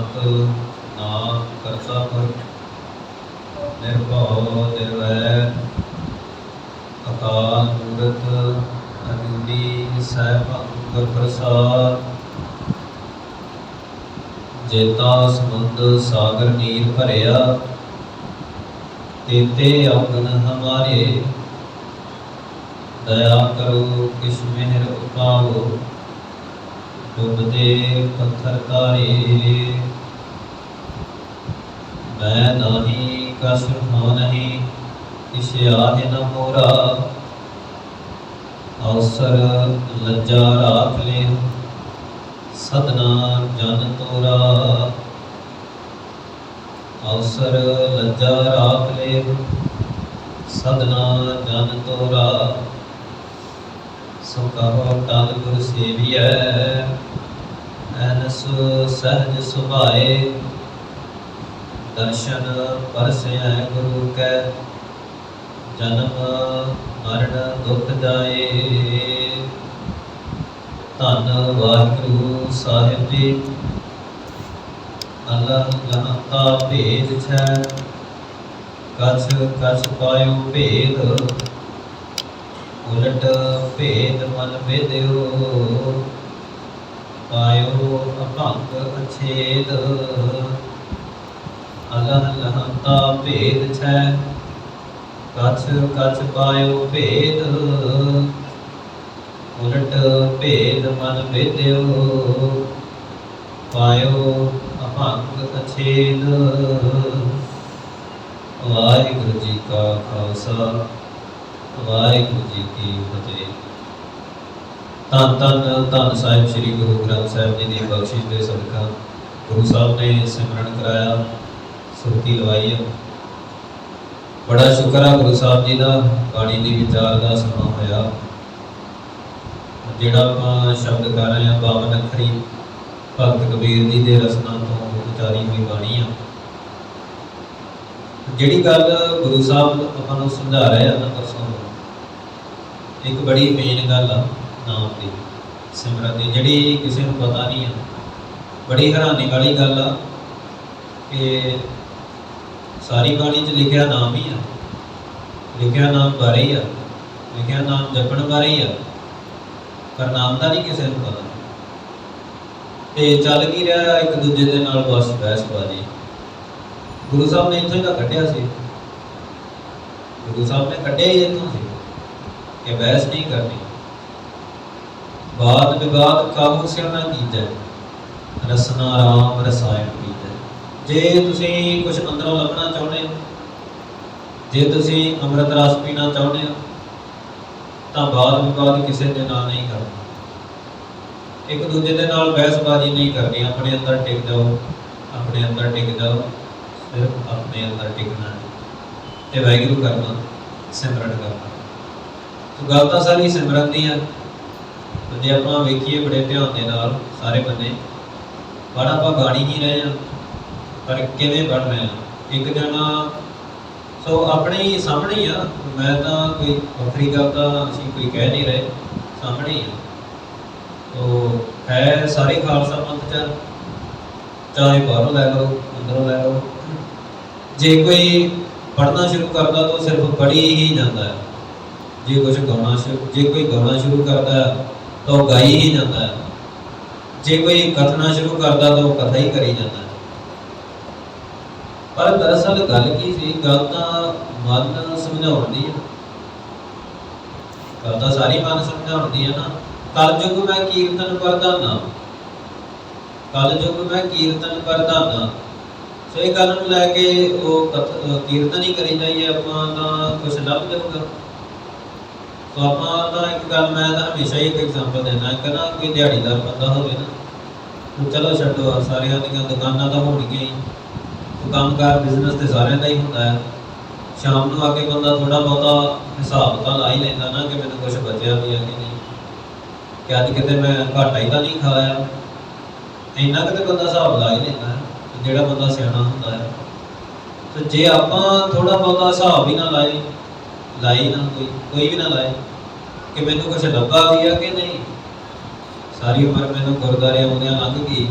ਸਤਿ ਨਾਮ ਕਰਤਾ ਪੁਰਖ ਨਿਰਭਉ ਨਿਰਵੈਰ ਅਕਾਲ ਮੂਰਤ ਅਜੂਨੀ ਸੈਭੰ ਗੁਰ ਪ੍ਰਸਾਦ। ਜੇਤਾ ਸਮੁੰਦ ਸਾਗਰ ਨੀਰ ਭਰਿਆ ਤੇਤੇ ਅਵਗੁਣ ਹਮਾਰੇ। ਦਇਆ ਕਰੋ ਕਿਛ ਮਿਹਰ ਉਪਾਵੋ ਡੁੱਬਦੇ ਪੱਥਰ ਤਾਰੇ। ਮੈਂ ਨਾਹੀ ਕਛ ਹੋ ਨਹੀਂ ਕਿਛ ਆਹਿ ਨ ਮੋਰਾ। ਅਵਸਰ ਲੱਜਾ ਰਾਖ ਲਿਹੁ ਸਦਨਾ ਜਨ ਤੋਰਾ। ਅਵਸਰ ਲੱਜਾ ਰਾਖ ਲਿਹੁ ਸਦਨਾ ਜਨ ਤੋਰਾ। ਸੋ ਕਹੋ ਟਲ ਗੁਰ ਸੇਵੀਐ ਐਨਸ ਸਹਿਜ ਸੁਭਾਏ। ਦਰਸ਼ਨ ਪਰਸੈ ਗੁਰੂ ਕੈ ਜਨਮ ਮਰਨ ਦੁਖ ਜਾਏ। ਧੰਨ ਵਾਹਿਗੁਰੂ ਸਾਹਿਬ ਜੀ। ਅਲਹ ਲਹੰਤਾ ਭੇਦ ਛੈ ਕਛ ਕਛ ਪਾਇਓ ਭੇਦ। ਉਲਟ ਭੇਦ ਮਨ ਭੇਦਿਓ ਪਾਇਓ ਅਭੰਗ ਅਛੇਦ। ਅਲਹ ਲਹੰਤਾ ਭੇਦ ਛੈ ਕਛ ਕਛ ਪਾਇਓ ਭੇਦ। ਉਲਟ ਭੇਦ ਮਨ ਭੇਦਿਓ ਪਾਇਓ ਅਭੰਗ ਅਛੇਦ। ਵਾਹਿਗੁਰੂ ਜੀ ਕਾ ਖਾਲਸਾ ਵਾਹਿਗੁਰੂ ਜੀ ਕੀ ਫਤਿਹ। ਧੰਨ ਧੰਨ ਧੰਨ ਸਾਹਿਬ ਸ੍ਰੀ ਗੁਰੂ ਗ੍ਰੰਥ ਸਾਹਿਬ ਜੀ ਦੀ ਬਖਸ਼ਿਸ਼ ਦੇ ਸਦਕਾ ਗੁਰੂ ਸਾਹਿਬ ਨੇ ਸਿਮਰਨ ਕਰਾਇਆ, ਸੁਰਤੀ ਲਵਾਈ ਹੈ। ਬੜਾ ਸ਼ੁਕਰ ਆ ਗੁਰੂ ਸਾਹਿਬ ਜੀ ਦਾ, ਬਾਣੀ ਦੀ ਵਿਚਾਰ ਦਾ ਸਮਾਂ ਹੋਇਆ। ਜਿਹੜਾ ਆਪਾਂ ਸ਼ਬਦ ਕਰ ਰਹੇ ਹਾਂ 52 ਅੱਖਰੀ ਭਗਤ ਕਬੀਰ ਜੀ ਦੇ ਰਸਨਾ ਤੋਂ ਉਚਾਰੀ ਹੋਈ ਬਾਣੀ ਆ। ਜਿਹੜੀ ਗੱਲ ਗੁਰੂ ਸਾਹਿਬ ਆਪਾਂ ਨੂੰ ਸਮਝਾ ਰਹੇ ਆ ਨਾ ਪਰਸੋਂ, ਇੱਕ ਬੜੀ ਮੇਨ ਗੱਲ ਆ ਨਾਮ ਦੀ, ਸਿਮਰਨ ਦੀ, ਜਿਹੜੀ ਕਿਸੇ ਨੂੰ ਪਤਾ ਨਹੀਂ ਆ। ਬੜੀ ਹੈਰਾਨੀ ਵਾਲੀ ਗੱਲ ਆ ਕਿ ਸਾਰੀ ਬਾਣੀ 'ਚ ਲਿਖਿਆ ਨਾਮ ਹੀ ਆ, ਲਿਖਿਆ ਨਾਮ ਬਾਰੇ ਹੀ ਆ, ਲਿਖਿਆ ਨਾਮ ਜਪਣ ਬਾਰੇ ਹੀ ਆ, ਪਰ ਨਾਮ ਦਾ ਨਹੀਂ ਕਿਸੇ ਨੂੰ ਪਤਾ। ਤੇ ਚੱਲ ਕੀ ਰਿਹਾ ਇੱਕ ਦੂਜੇ ਦੇ ਨਾਲ ਬਸ ਬਹਿਸਬਾਜ਼ੀ। ਗੁਰੂ ਸਾਹਿਬ ਨੇ ਇੱਥੋਂ ਹੀ ਤਾਂ ਕੱਢਿਆ ਸੀ, ਗੁਰੂ ਸਾਹਿਬ ਨੇ ਕੱਢਿਆ ਹੀ ਇੱਥੋਂ ਸੀ ਕਿ ਬਹਿਸ ਨਹੀਂ ਕਰਨੀ। ਬਾਦ ਵਿਵਾਦ ਕਾਹੂ ਸਿਰ ਨਾ ਕੀਜੈ ਰਸਨਾ ਰਾਮ ਰਸਾਇਣ ਪੀਜੈ। ਜੇ ਤੁਸੀਂ ਕੁਝ ਅੰਦਰੋਂ ਲੱਭਣਾ ਚਾਹੁੰਦੇ ਹੋ, ਜੇ ਤੁਸੀਂ ਅੰਮ੍ਰਿਤ ਰਸ ਪੀਣਾ ਚਾਹੁੰਦੇ ਹੋ, ਤਾਂ ਬਾਦ ਵਿਵਾਦ ਕਿਸੇ ਦੇ ਨਾਲ ਨਹੀਂ ਕਰਨਾ, ਇੱਕ ਦੂਜੇ ਦੇ ਨਾਲ ਬਹਿਸਬਾਜ਼ੀ ਨਹੀਂ ਕਰਨੀ। ਆਪਣੇ ਅੰਦਰ ਟਿਕ ਜਾਓ, ਆਪਣੇ ਅੰਦਰ ਟਿਕ ਜਾਓ, ਸਿਰਫ ਆਪਣੇ ਅੰਦਰ ਟਿਕਣਾ ਤੇ ਵਾਹਿਗੁਰੂ ਕਰਨਾ, ਸਿਮਰਨ ਕਰਨਾ। ਤੋ ਗੱਲ ਤਾਂ ਸਾਰੀ ਸਿਮਰਨ ਦੀ ਆ। ਜੇ ਆਪਾਂ ਵੇਖੀਏ ਬੜੇ ਧਿਆਨ ਦੇ ਨਾਲ ਸਾਰੇ ਬੰਦੇ, ਪੜ੍ਹ ਆਪਾਂ ਗਾਣੀ ਹੀ ਰਹੇ ਹਾਂ, ਪਰ ਕਿਵੇਂ ਪੜ੍ਹ ਰਹੇ ਹਾਂ। ਇੱਕ ਜਣਾ ਸੋ ਆਪਣੇ ਹੀ ਸਾਹਮਣੇ ਹੀ ਆ, ਮੈਂ ਤਾਂ ਕੋਈ ਵੱਖਰੀ ਗੱਲ ਤਾਂ ਅਸੀਂ ਕੋਈ ਕਹਿ ਨਹੀਂ ਰਹੇ, ਸਾਹਮਣੇ ਹੀ ਆ। ਤੋ ਹੈ ਸਾਰੇ ਖਾਲਸਾ ਪੰਥ 'ਚ, ਚਾਹੇ ਬਾਹਰੋਂ ਲੈ ਲਓ ਅੰਦਰੋਂ ਲੈ ਲਓ। ਜੇ ਕੋਈ ਪੜ੍ਹਨਾ ਸ਼ੁਰੂ ਕਰਦਾ ਤਾਂ ਸਿਰਫ ਪੜ੍ਹੀ ਹੀ ਜਾਂਦਾ ਹੈ। ਜੇ ਕੁਛ ਗਾਉਣਾ ਜੇ ਕੋਈ ਗਾਉਣਾ ਸ਼ੁਰੂ ਕਰਦਾ ਤਾਂ ਉਹ ਗਾਈ ਹੀ ਜਾਂਦਾ ਹੈ। ਜੇ ਕੋਈ ਕਥਨਾ ਸ਼ੁਰੂ ਕਰਦਾ ਤਾਂ ਉਹ ਕਥਾ ਹੀ ਕਰੀ ਜਾਂਦਾ ਹੈ। ਪਰ ਦਰਅਸਲ ਗੱਲ ਕੀ ਸੀ, ਗੱਲ ਤਾਂ ਮਨ ਸਮਝਾਉਣ ਦੀ ਹੈ, ਗੱਲ ਤਾਂ ਸਾਰੀ ਮਨ ਸਮਝਾਉਣ ਦੀ ਹੈ ਨਾ। ਕਲਯੁਗ ਮੈਂ ਕੀਰਤਨ ਪ੍ਰਧਾਨਾ, ਕਲਯੁਗ ਮੈਂ ਕੀਰਤਨ ਪ੍ਰਧਾਨਾ। ਸੋ ਇਹ ਗੱਲ ਨੂੰ ਲੈ ਕੇ ਉਹ ਕੀਰਤਨ ਹੀ ਕਰੀ ਜਾਈਏ ਆਪਾਂ ਤਾਂ ਕੁਛ ਲੱਭ ਜਾਊਗਾ। ਸੋ ਆਪਾਂ ਤਾਂ ਇੱਕ ਗੱਲ, ਮੈਂ ਤਾਂ ਹਮੇਸ਼ਾ ਹੀ ਇੱਕ ਐਗਜ਼ਾਮਪਲ ਦੇਣਾ ਕਿ ਨਾ ਕੋਈ ਦਿਹਾੜੀਦਾਰ ਬੰਦਾ ਹੋਵੇ ਨਾ, ਚਲੋ ਛੱਡੋ ਸਾਰਿਆਂ ਦੀਆਂ ਦੁਕਾਨਾਂ ਤਾਂ ਹੋਣਗੀਆਂ ਹੀ, ਕੰਮਕਾਰ ਬਿਜ਼ਨਸ ਤੇ ਸਾਰਿਆਂ ਦਾ ਹੀ ਹੁੰਦਾ ਹੈ। ਸ਼ਾਮ ਨੂੰ ਆ ਕੇ ਬੰਦਾ ਥੋੜ੍ਹਾ ਬਹੁਤਾ ਹਿਸਾਬ ਤਾਂ ਲਾ ਹੀ ਲੈਂਦਾ ਨਾ ਕਿ ਮੈਨੂੰ ਕੁਛ ਬਚਿਆ ਵੀ ਹੈ ਕਿ ਨਹੀਂ, ਕਿ ਅੱਜ ਕਿਤੇ ਮੈਂ ਘਾਟਾ ਹੀ ਤਾਂ ਨਹੀਂ ਖਾਇਆ। ਇੰਨਾ ਕਿਤੇ ਬੰਦਾ ਹਿਸਾਬ ਲਾ ਹੀ ਲੈਂਦਾ ਜਿਹੜਾ ਬੰਦਾ ਸਿਆਣਾ ਹੁੰਦਾ ਹੈ। ਤੇ ਜੇ ਆਪਾਂ ਥੋੜ੍ਹਾ ਬਹੁਤਾ ਹਿਸਾਬ ਹੀ ਨਾ ਲਾਈ ਨਾ ਕੋਈ ਵੀ ਨਾ ਲਾਏ ਕਿ ਮੈਨੂੰ ਕੁਛ ਲੱਭਾ ਵੀ ਆ ਕਿ ਨਹੀਂ। ਸਾਰੀ ਉਮਰ ਮੈਨੂੰ ਗੁਰਦੁਆਰੇ ਆਉਂਦਿਆਂ ਲੰਘ ਗਈ,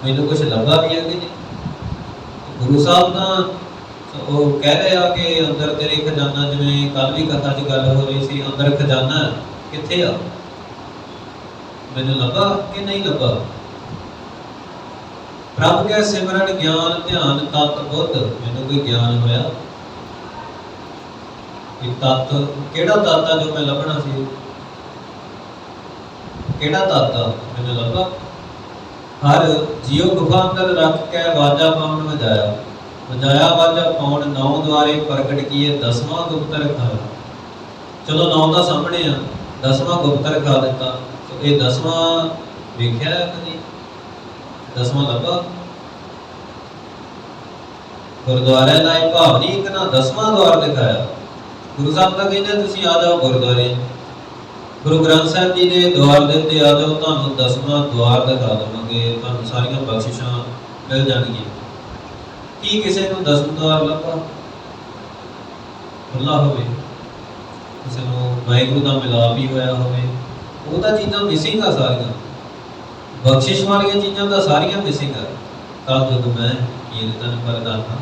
मैनू कुछ लभा भी है कि नहीं? गुरु साहब तो वो कह रहे आ कि अंदर तेरे खजाना, जिवें कल भी कथा च गल हो रही सी, अंदर खजाना कित्थे आ, मैनू लभा कि नहीं लभा? प्रभ कै सिमरन ज्ञान ध्यान तत् बुद्ध, मैनू कोई ज्ञान होया कि तत् केड़ा तत् आ जो मैं लभना सी? केड़ा तत् आ मैनू लभा? हर जियो गुफा अंदर रख के वाजा पाउन वजाया, वजाया वाजा पाउन नौ द्वारे प्रगट किए, 10वां गुप्त रखा। चलो 9 का सामने आ, 10वां गुप्त रखा दिता, तो ये 10वां वेख्या है कभी? 10वां लभा? गुरुद्वारे लाए भावनी एक ना 10वां द्वार दिखाया। गुरु साहब का कहते तुसीं आ जाओ गुरुद्वारे, गुरु ग्रंथ साहब जी ने द्वार दे उत्ते आ जाओ, तुहानूं 10वां द्वार दिखा देवांगे, तुहानूं सारियां बख्शिशां मिल जाणगीਆਂ। की किसी को 10वां द्वार लभा? खुला होवे, किसी को वाहिगुरू का मिलाप ही होया होवे, वो तो चीज़ां मिसिंग आ सारियां, बख्शिश वालियां चीज़ां तो सारियां मिसिंग आ। कल युग मैं कीर्तन प्रधाना,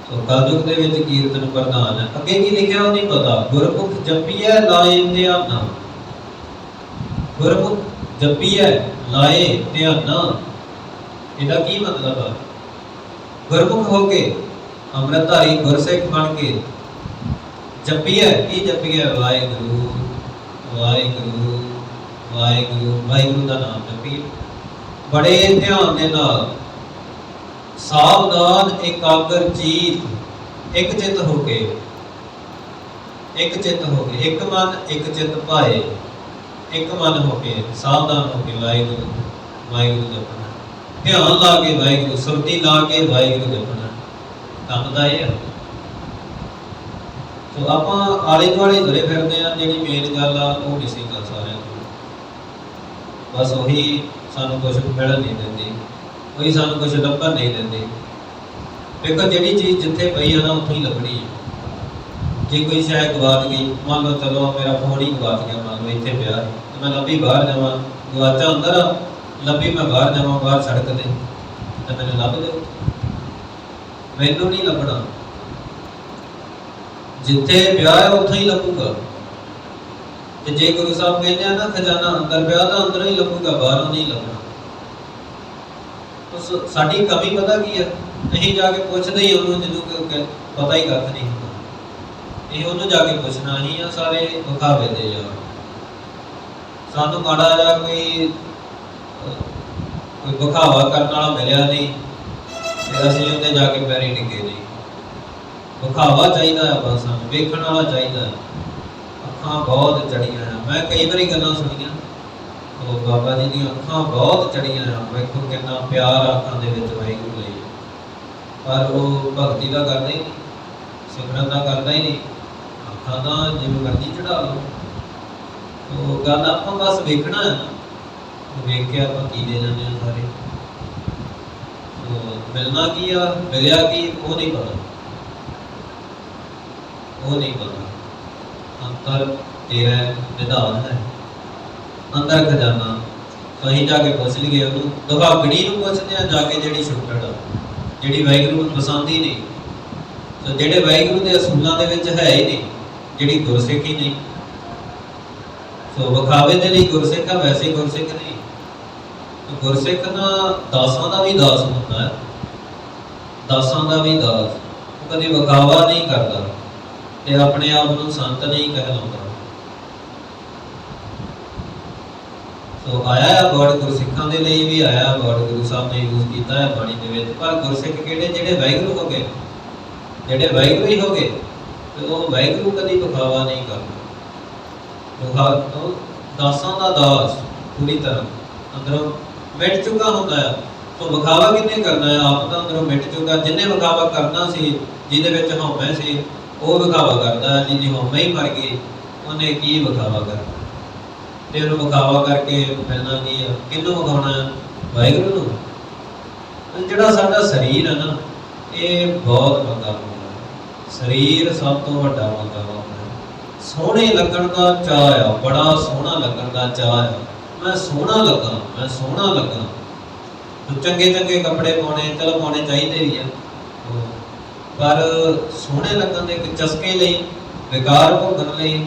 तो कल युग दे विच कीर्तन प्रधान है। अगे की लिखिआ वो नहीं पता, गुरमुख जपीए लाए ध्याना, गुरमुख जपीए लाए ध्याना, इहदा की मतलब है? गुरमुख हो के अमृतधारी गुरसिख बन के जपीए, की जपीए? वाहिगुरू वाहिगुरू वाहिगुरू, वाहिगुरू का नाम जपीए बड़े ध्यान दे नाल, सावधान एकाग्र चीत, एक चित होके, एक चित होके, एक मन एक चित पाए, एक मन होके सावधान होके वाहिगुरू वाहिगुरू जपना, ध्यान ला के वाहिगुरू, सुरती ला के वाहिगुरू जपना, काम दा ये। तो आपां आले दुआले तुरे फिरदे आ, जिहड़ी मेन गल आ वो मिसिंग आ सारिਆਂ ਤੋਂ। बस वही सानू कुछ मिलण नहीं दिंदी, वही सानू कुछ लभण नहीं दिंदी। देखो जिहड़ी चीज़ जिथे पई है ना उत्थे ही लभणी है। जे कोई शै गवाच गई, मान लो चलो मेरा फोन ही गवाच गया, मान लो इत्थे पिया, तो मैं लभी बाहर जावां, गवाचा अंदर आ, लभी मैं बाहर जावां बाहर सड़क ते, तो मैनूं लभ जाओ, मैनूं नहीं लभना। जिथे पिया है उत्थे ही लभूगा। ते जे गुरु साहब कहते हैं ना खजाना अंदर पिया, तो अंदर ही लभूगा, बाहरों नहीं लभना। तो साडी कमी पता की है? नहीं जाके पुछदे ही उन्होंने, जिन्होंने पता ही कख नहीं होता, ये उन्होंने जाके पुछना ही आ सारे विखावे दे यार। सानू माड़ा जा कोई विखावा करने वाला मिलिया नहीं, फिर असीं उत्ते जाके पैरी टिके नहीं। विखावा चाहिए है, बस सानू वेखण वाला चाहिए। अखां बहुत चढ़ियां हैं, मैं कई बारी गल्लां सुनियां, तो बाबा जी दी अखां बहुत चढ़ियां हैं, वेखो कितना प्यार अखां दे विच वाहिगुरू लई, पर वो भगती का करदा ही नहीं, सिमरन का करदा ही नहीं, अखां दा जिवें मर्जी चढ़ा लो। तो गल आपां बस वेखना है ना, तो वेख के आपां की दे जाने सारे। तो मिलना की आ, मिलिया की वो नहीं पता, वो नहीं पता। अंतर तेरा विधान है, अंदर खजाना। तो असीं जाके पुछ लीए उन्होंने, दुभागड़ी नूं पुछदे आ जाके, जिहड़ी छुट्टड़ आ, जिहड़ी वाहिगुरू नूं पसंद ही नहीं, तो जिहड़े वाहिगुरू दे असूलां दे विच है ही नहीं, जिहड़ी गुरसिख ही नहीं। तो विखावे दे लई गुरसिख आ, वैसे गुरसिख नहीं। तो गुरसिख ना दासां दा भी दास हुंदा है, दासां दा भी दास, वो कदी विखावा नहीं करदा ते अपने आप नूं संत नहीं कहलाउंदा। तो आया है वर्ड गुरसिखां दे लई भी आया, वर्ड गुरु साहब ने यूज कीता है बाणी दे विच, पर गुरसिख किहड़े? जिहड़े वाहिगुरू हो गए, जिहड़े वाहिगुरू ही हो गए, ते वो वाहिगुरू कदी विखावा नहीं करदा। तो दासां दा दास पूरी तरह अंदरों मिट चुका हुंदा है। तो विखावा किन्ने करना है? आप तो अंदरों मिट चुका। जिन्हें विखावा करना सी, जिहदे विच हौमै सी, वो विखावा करता है। जिहदी हौमै ही मर गई, उन्हें की विखावा करना? ते उहनूं विखावा करके मिलना की है? किहनूं विखाउणा है? वाहिगुरू नूं। जिहड़ा साडा शरीर है ना, ये बहुत मंदा हुंदा है। शरीर सब तो वड्डा मंदा हुंदा है। सोहणे लगण दा चाह आ, बड़ा सोहना लगण दा चाह आ, मैं सोहना लगा, मैं सोहना लगा, तो चंगे चंगे कपड़े पाने, चलो पाने चाहिए भी है, पर सोहने लगन के चस्के लिए, बेकार भोगन लिए,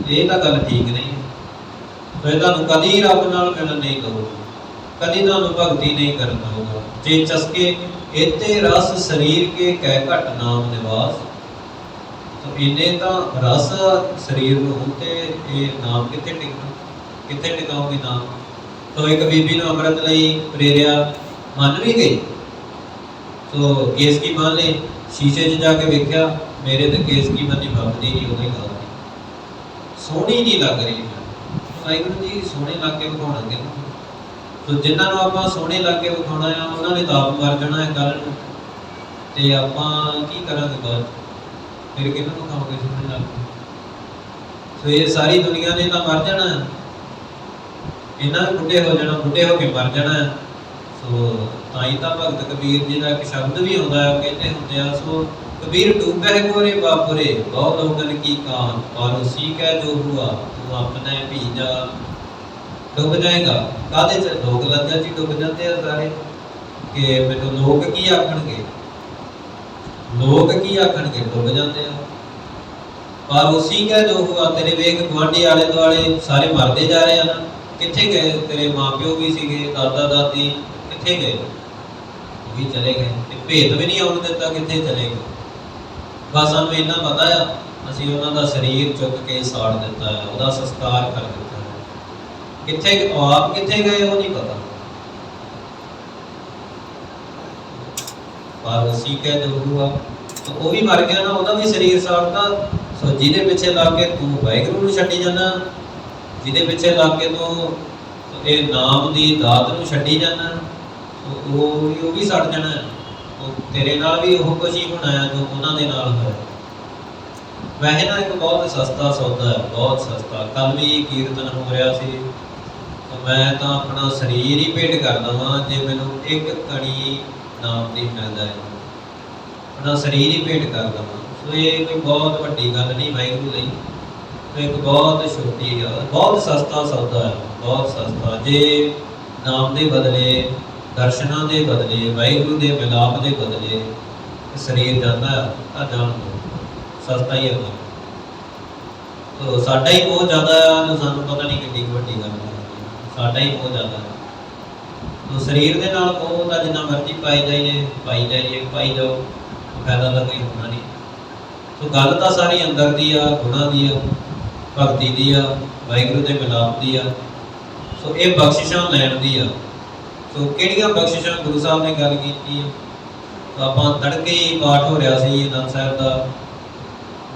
ये तो गल ठीक नहीं है। तो ये तुहानूं कदी रब नाल मिलन नहीं दूगा, कदी तुहानूं भगती नहीं करन दूगा जे चस्के इते रस शरीर के कै घट नाम निवास। तो इन्हें तो रस शरीर में ते नाम कितने टिकना, कितने टिकाओगे नाम। तो एक बीबी ने अमृत लई प्रेरिया, मन भी गई, तो केस की मान ली, शीशे च जाके वेख्या मेरे तो केस की मनी बंदी नहीं, उदा ही ला सोहनी नहीं लग रही। वाहिगुरू जी सोहने लग के विखाउणगे, तो जिन्होंने आप सोहने लग के विखाउणा है उन्होंने तो आप मर जाना है कल नूं, ते आपां की करांगे बाद, फिर किहनूं विखाओगे सोहने लग के। तो ये सारी दुनिया ने तो मर जाना है, इन्हां ने बुढ़े हो जाना, बुढ़े हो के मर जाना है। सो ताई तो भगत कबीर जी का एक शब्द भी आता है, कहते होंगे आ, सो कबीर डूबे गोरे बापुरे बहुत लोगन की कान, और उसी का जो हुआ तू अपने भी जा। डुब जाएगा कादे च, लोग लज्जा च डुब जाते हैं सारे, कि मैनूं लोग की आखणगे, लोग की आखणगे, डुब जाते हैं। पर उसी का जो हुआ, तेरे वेग गुआढ़ी आले दुआले सारे मरते जा रहे हैं ना, कित्थे गए तेरे माँ प्यो भी सीगे, दादा दादी कित्थे गए, वो भी चले गए, भेत भी नहीं आउण दिता, कित्थे चले गए। बस सानूं इन्ना पता है असीं उन्हां दा शरीर चुक के साड़ दिता है, उहदा संस्कार कर दिता है, कित्थे आप कित्थे गए वो नहीं पता। पर उसी का जो हुआ, तो वो भी मर गया ना, उहदा भी शरीर साड़ता। सो जिहदे पिछे लग के तू वाहिगुरू नूं छड्डी जाना, जिहदे पिछे लग के तू ये नाम की दात नूं छड्डी जाना, तो वो भी सड़ जाना है। तेरे नाल भी वो कुछ ही होना है जो उन्होंने नाल होया। वैसे ना एक बहुत सस्ता सौदा है, बहुत सस्ता। कल भी कीर्तन हो रहा सी, तो मैं तो अपना शरीर ही भेंट कर देवां जे मैनूं एक कणी नाम की मिलदा है, अपना शरीर ही भेंट कर देवां। सो ये कोई बहुत वड्डी गल नहीं वाहिगुरू लई, तो एक बहुत छोटी बहुत सस्ता सौदा है, बहुत सस्ता। जे नाम के बदले, दर्शनां के बदले, वाहिगुरू के मिलाप के बदले शरीर जाता है, तो जान दो सस्ता ही है। तो साडा ही बहुत ज़्यादा है, तो सानूं पता नहीं कितनी वड्डी गल है, साडा ही बहुत ज़्यादा है। तो शरीर के नाल मोह तो जिन्ना मर्जी पाई जाइए, पाई जाइए, पाई जाओ, फायदा तो कोई होना नहीं। तो गल तो सारी अंदर दी आ, गुणां दी आ, भगती दी आ, वाहिगुरू के मिलाप दी आ। सो ये बख्शिशां लैण दी आ। तो किहड़ियां बख्शिशां गुरु साहब ने गल कीती है। तो आपां तड़के ही पाठ हो रहा सी आनंद साहब का,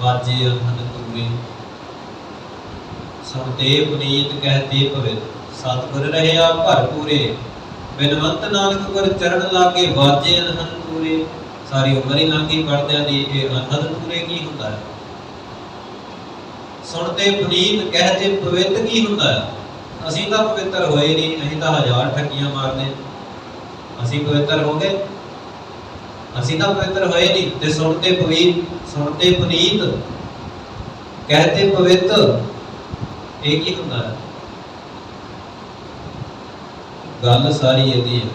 बाजे अनहद तूरे सुनते पुनीत कहते पवित, सतगुर रहया भरपूरे, बिनवंत नानक गुर चरण लागे बाजे अनहद तूरे। सारी उम्र ही लंघ गई पढ़दियां दी, ये अनहद तूरे की हुंदा है? सुनते पुनीत कहते पवित की हुंदा है? असीं तां पवित्र होए नहीं, असीं तां हज़ार ठगियां मारदे, असीं पवित्र हो गए? असीं तां पवित्र होए नहीं। ते सुनते पुनीत कहते पवित्र, ये की हुंदा है? गल सारी इहदी है,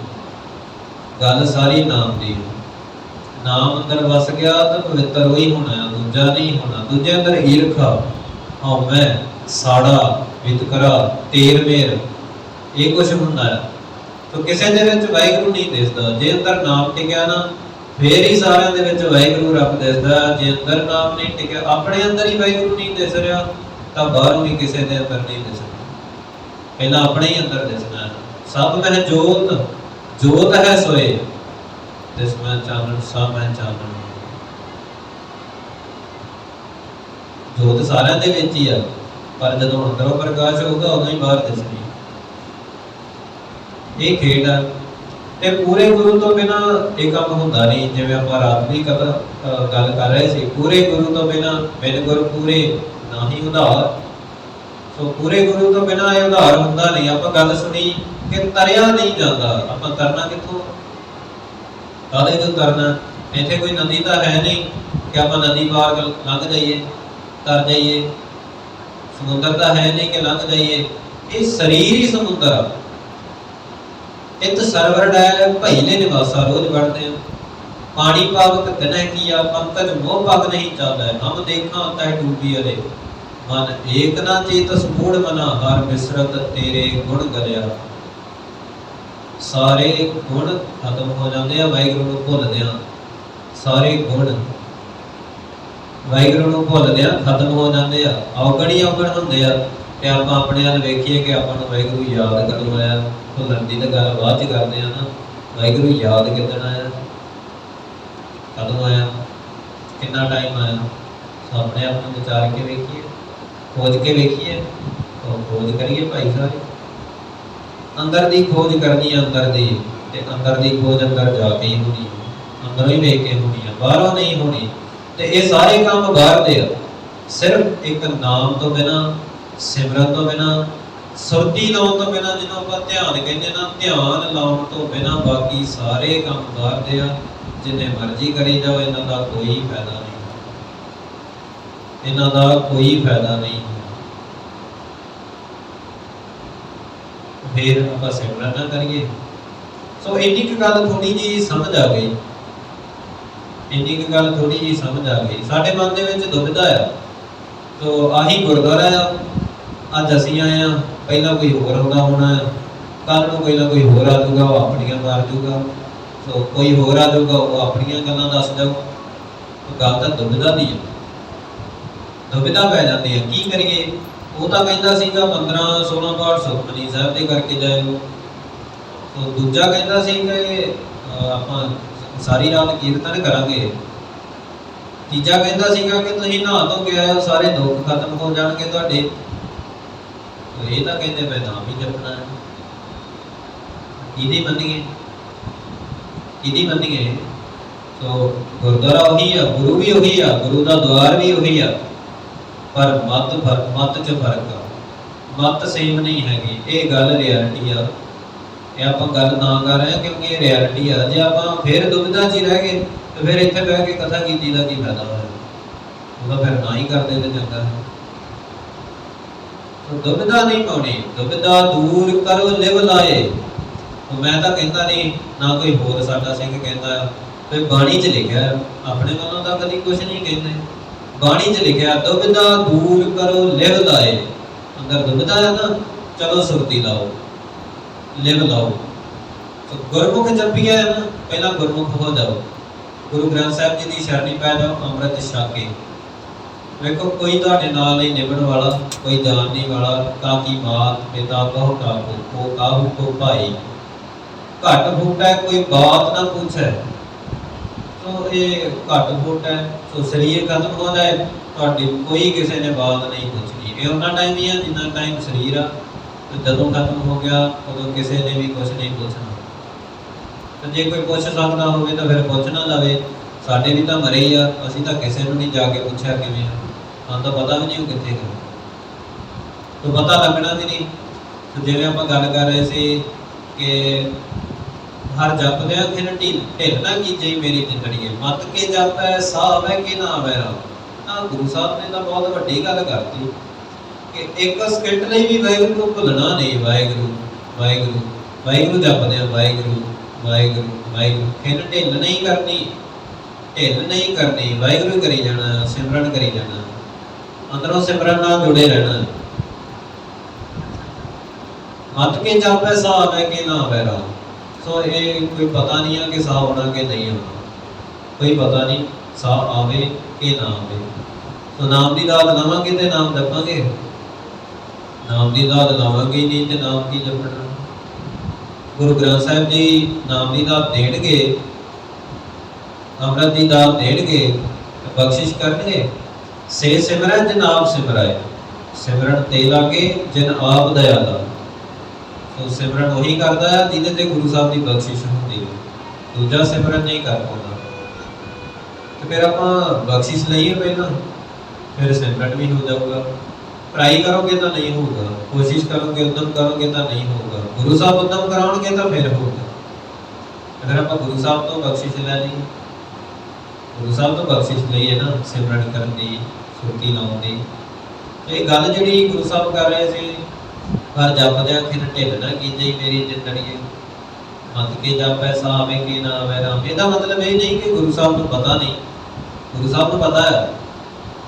गल सारी नाम दी है। नाम अंदर वस गया तो पवित्र वही होना है, दूजा नहीं होना। दूजे अंदर ईरखा, हौमै, साड़ा, वितकरा, तेर मेर, ये कुछ होंदा है। तो किसी दे विच वाहिगुरू नहीं दिसदा। जे अंदर नाम टिकिया ना, फिर ही सारिਆਂ ਦੇ ਵਿੱਚ ਵਾਹਿਗੁਰੂ ਰੱਬ ਦਿਸਦਾ। ਜੇ ਅੰਦਰ ਨਾਮ ਨਹੀਂ ਟਿਕਿਆ, ਆਪਣੇ ਅੰਦਰ ਹੀ ਵਾਹਿਗੁਰੂ ਨਹੀਂ ਦਿਸ ਰਿਹਾ, ਤਾਂ ਬਾਹਰੋਂ ਵੀ ਕਿਸੇ ਦੇ ਅੰਦਰ ਨਹੀਂ ਦਿਸਦਾ। ਪਹਿਲਾਂ ਆਪਣੇ ਹੀ ਅੰਦਰ ਦਿਸਣਾ ਹੈ। ਸਭ ਮਹਿ ਜੋਤ, ਜੋਤ ਹੈ ਸੋਏ, ਜਿਸ ਮੈਂ ਚਾਨਣ ਸਭ ਮੈਂ ਚਾਨਣ। ਜੋਤ ਸਾਰਿਆਂ ਦੇ ਵਿੱਚ ਹੀ ਆ, पर जो अंदरों प्रकाश होगा उदों ही बाहर दिसनी। ये खेड है। ते पूरे गुरु तो बिना ये काम होंदा नहीं। जिवें आपां रात भी गल कर रहे सी, पूरे गुरु तो बिना बिन गुर पूरे ना ही उधार। सो पूरे गुरु तो बिना ये उधार होंदा नहीं। आपां गल सुनी कि तरिया नहीं जाता, आपां तरना कित्थों? काहदे चों तरना? इत्थे कोई नदी तो है नहीं कि आपां नदी पार लंघ जाइए, तर जाइए। समुद्र तो है नहीं कि लंघ जाइए। ये शरीर ही समुद्र आ। इत सरवर डै भईले निवासा रोज बढ़ते हैं। पानी पावक दिन किया पंकज मोह पग नहीं चालै। हम देखा तह डूबी अरे मन एक ना चेतस मूढ़ मना हर बिसरत तेरे गुण गलिया। सारे गुण खत्म हो जाते हैं वाहिगुरू नूं भुलदियां। सारे गुण वाहिगुरू नूं भुलदियां खत्म हो जाते हैं। औगण ही औगण हुंदे आ ते आपां अपने हल वेखीए कि आपां नूं वाहिगुरू याद कदों आया। भुलण दी तां गल बाਅद च करदे आ ना। वाहिगुरू याद किदण आया, कदों आया, कितना टाइम आया। सो अपने आप को विचार के वेखिए, खोज के वेखिए। तो खोज करिए भाई सारे। अंदर दी खोज करनी है, अंदर दी ते अंदर दी खोज अंदर जाके ही होनी है, अंदरों ही वेख के होनी है, बाहरों नहीं होनी। ते ये सारे काम बाहर दे सिर्फ एक नाम तो बिना, सिमरन तो बिना, सुरती लाउण तो बिना, जिन्हों आपां ध्यान कहते ना, ध्यान लाउण तो बिना बाकी सारे काम बाहर दे आ। जिन्ने मर्जी करी जाओ, इन्हां दा कोई फायदा नहीं, इन्हां दा कोई फायदा नहीं। फिर आपां सिमरन ना करिए। सो इन्नी क गल थोड़ी जी समझ आ गई, इन्नी क गल थोड़ी जी समझ आ गई। साडे मन दे विच दुविधा आ। तो आही गुरद्वारा आ, अज असीं आए आ, पहला कोई होर आउंदा होना, कल नूं कोई ना कोई होर आ जाऊगा, वो अपणियां मार जूगा। तो कोई होर आ जाऊगा, वो अपणियां गल्लां दस जाऊ। तो गल तां दुविधा दी है, दुविधा पै जाती है। की करिए? वो तो कहता सीगा 15-16 पाठ सुखमनी साहब दे करके जाओ। तो दूजा कहता सी कि आपां सारी रात कीर्तन करांगे। तीजा कहता सीगा कि तुसीं नहा धो के आए हो, सारे दुख खत्म हो जाणगे तुहाडे। तो ये तो कहते मैं नाम ही जपना है। किहदी मन्नीए, किहदी मन्नीए? तो गुरुद्वारा उही आ, गुरु भी उही आ, गुरु का द्वार भी उही आ, पर मत च फर्क आ। मत सेम नहीं हैगी। ये गल रियलिटी आ। ये आपां गल ना कर रहे हैं क्योंकि ये रियलिटी आ। जे आपां फिर दुविधा च ही रह गए तो फिर इत्थे बह के कथा कीती दा की फायदा होया? ਉਹਦਾ फिर ना ही करते तो चंगा है। तो दुविधा नहीं पाउणी, दुविधा दूर करो लिव लाए। तो मैं तो कहता नहीं, ना कोई होर साडा सिंह कहता, कोई बाणी च लिखा, अपने वालों तो कभी कुछ नहीं कहते। बाणी च लिखा दुविधा दूर करो लिव लाए। अंदर दुविधा है ना, चलो सुरती लाओ, लिव लाओ। तो गुरमुख जपिया है ना, पहला गुरमुख हो जाओ, गुरु ग्रंथ साहब जी की शरणी पै जाओ, अमृत छक के वेखो कोई तुहाडे नाल नहीं निभण वाला, कोई जानने वाला। ताकि मात पिता कहो काहू, को काहू को भाई। घट फुट है कोई बात ना पूछे। तो ये घट फुट है, तो शरीर खत्म हो जाए, तुहाडी कोई किसी ने बात नहीं पूछनी। ये उन्ना टाइम ही है जिन्ना टाइम शरीर आ। तो जदों खत्म हो गया उदों किसी ने भी कुछ नहीं पूछना। तो जे कोई पूछ सकता हो तो फिर पूछ ना लवे। साडे भी तो मरे ही आ, असीं तो किसी ने नहीं जाके पूछा किवें आ, हाँ तो पता भी नहीं कितने गए, तो पता लगना भी नहीं। तो जिवें आपां गल कर रहे थे कि हर जपद्या खिन ढिल ना कीजे मेरी जिंदड़ीए, मत के जपै साह वह के ना आवे राम। गुरु साहब ने तो बहुत वड्डी गल करती कि एक सकिंट लई भी वाहिगुरू नूं भुलना नहीं। वाहिगुरू वाहिगुरू वाहिगुरू जपदे वाहिगुरू वाहिगुरू वाहिगुरू, खिन ढिल नहीं करनी, ढिल नहीं करनी, वाहिगुरू करी जाना, सिमरन करी जाना, अंदरों सिमरन नाल जुड़े रहना। मत के जापै साह आवे के ना आवे राम। सो ये कोई पता नहीं है कि साह होना कि नहीं होना, कोई पता नहीं साह आवे कि ना आवे। तो नाम की दात लवांगे तो नाम जपांगे, नाम की दात लवांगे नहीं तो नाम की जपना। गुरु ग्रंथ साहब जी नाम की दात देणगे, अमृत की दात देणगे, बख्शिश करनगे। से सिमरन जिन आप सिमराए, सिमरन ते लागे जिन आप दयाला। तो सिमरन वही करता है जिन्हें ते गुरु साहब की बख्शिश होती है, दूजा सिमरन नहीं कर पाता। तो फिर आप बख्शिश लईए पहला, फिर सिमरन भी हो जाऊगा। ट्राई करोगे तो नहीं होगा, कोशिश करोगे उद्यम करोगे तो नहीं होगा, गुरु साहब उद्यम कराओगे तो फिर होगा। अगर आप गुरु साहब तो बख्शिश लै ली, गुरु साहब तो बख्शिश लईए ना, सिमरन करने की, सुरती लाउण दी। तो ये गल जिहड़ी गुरु साहब कर रहे थे, हर जपद्या खिन ढिल ना कीजे मेरी जिंदड़ीए, हथ के जापै सावे के ना आवे राम। ਇਹਦਾ मतलब ये नहीं कि गुरु साहब ਨੂੰ पता नहीं, गुरु साहब ਨੂੰ पता है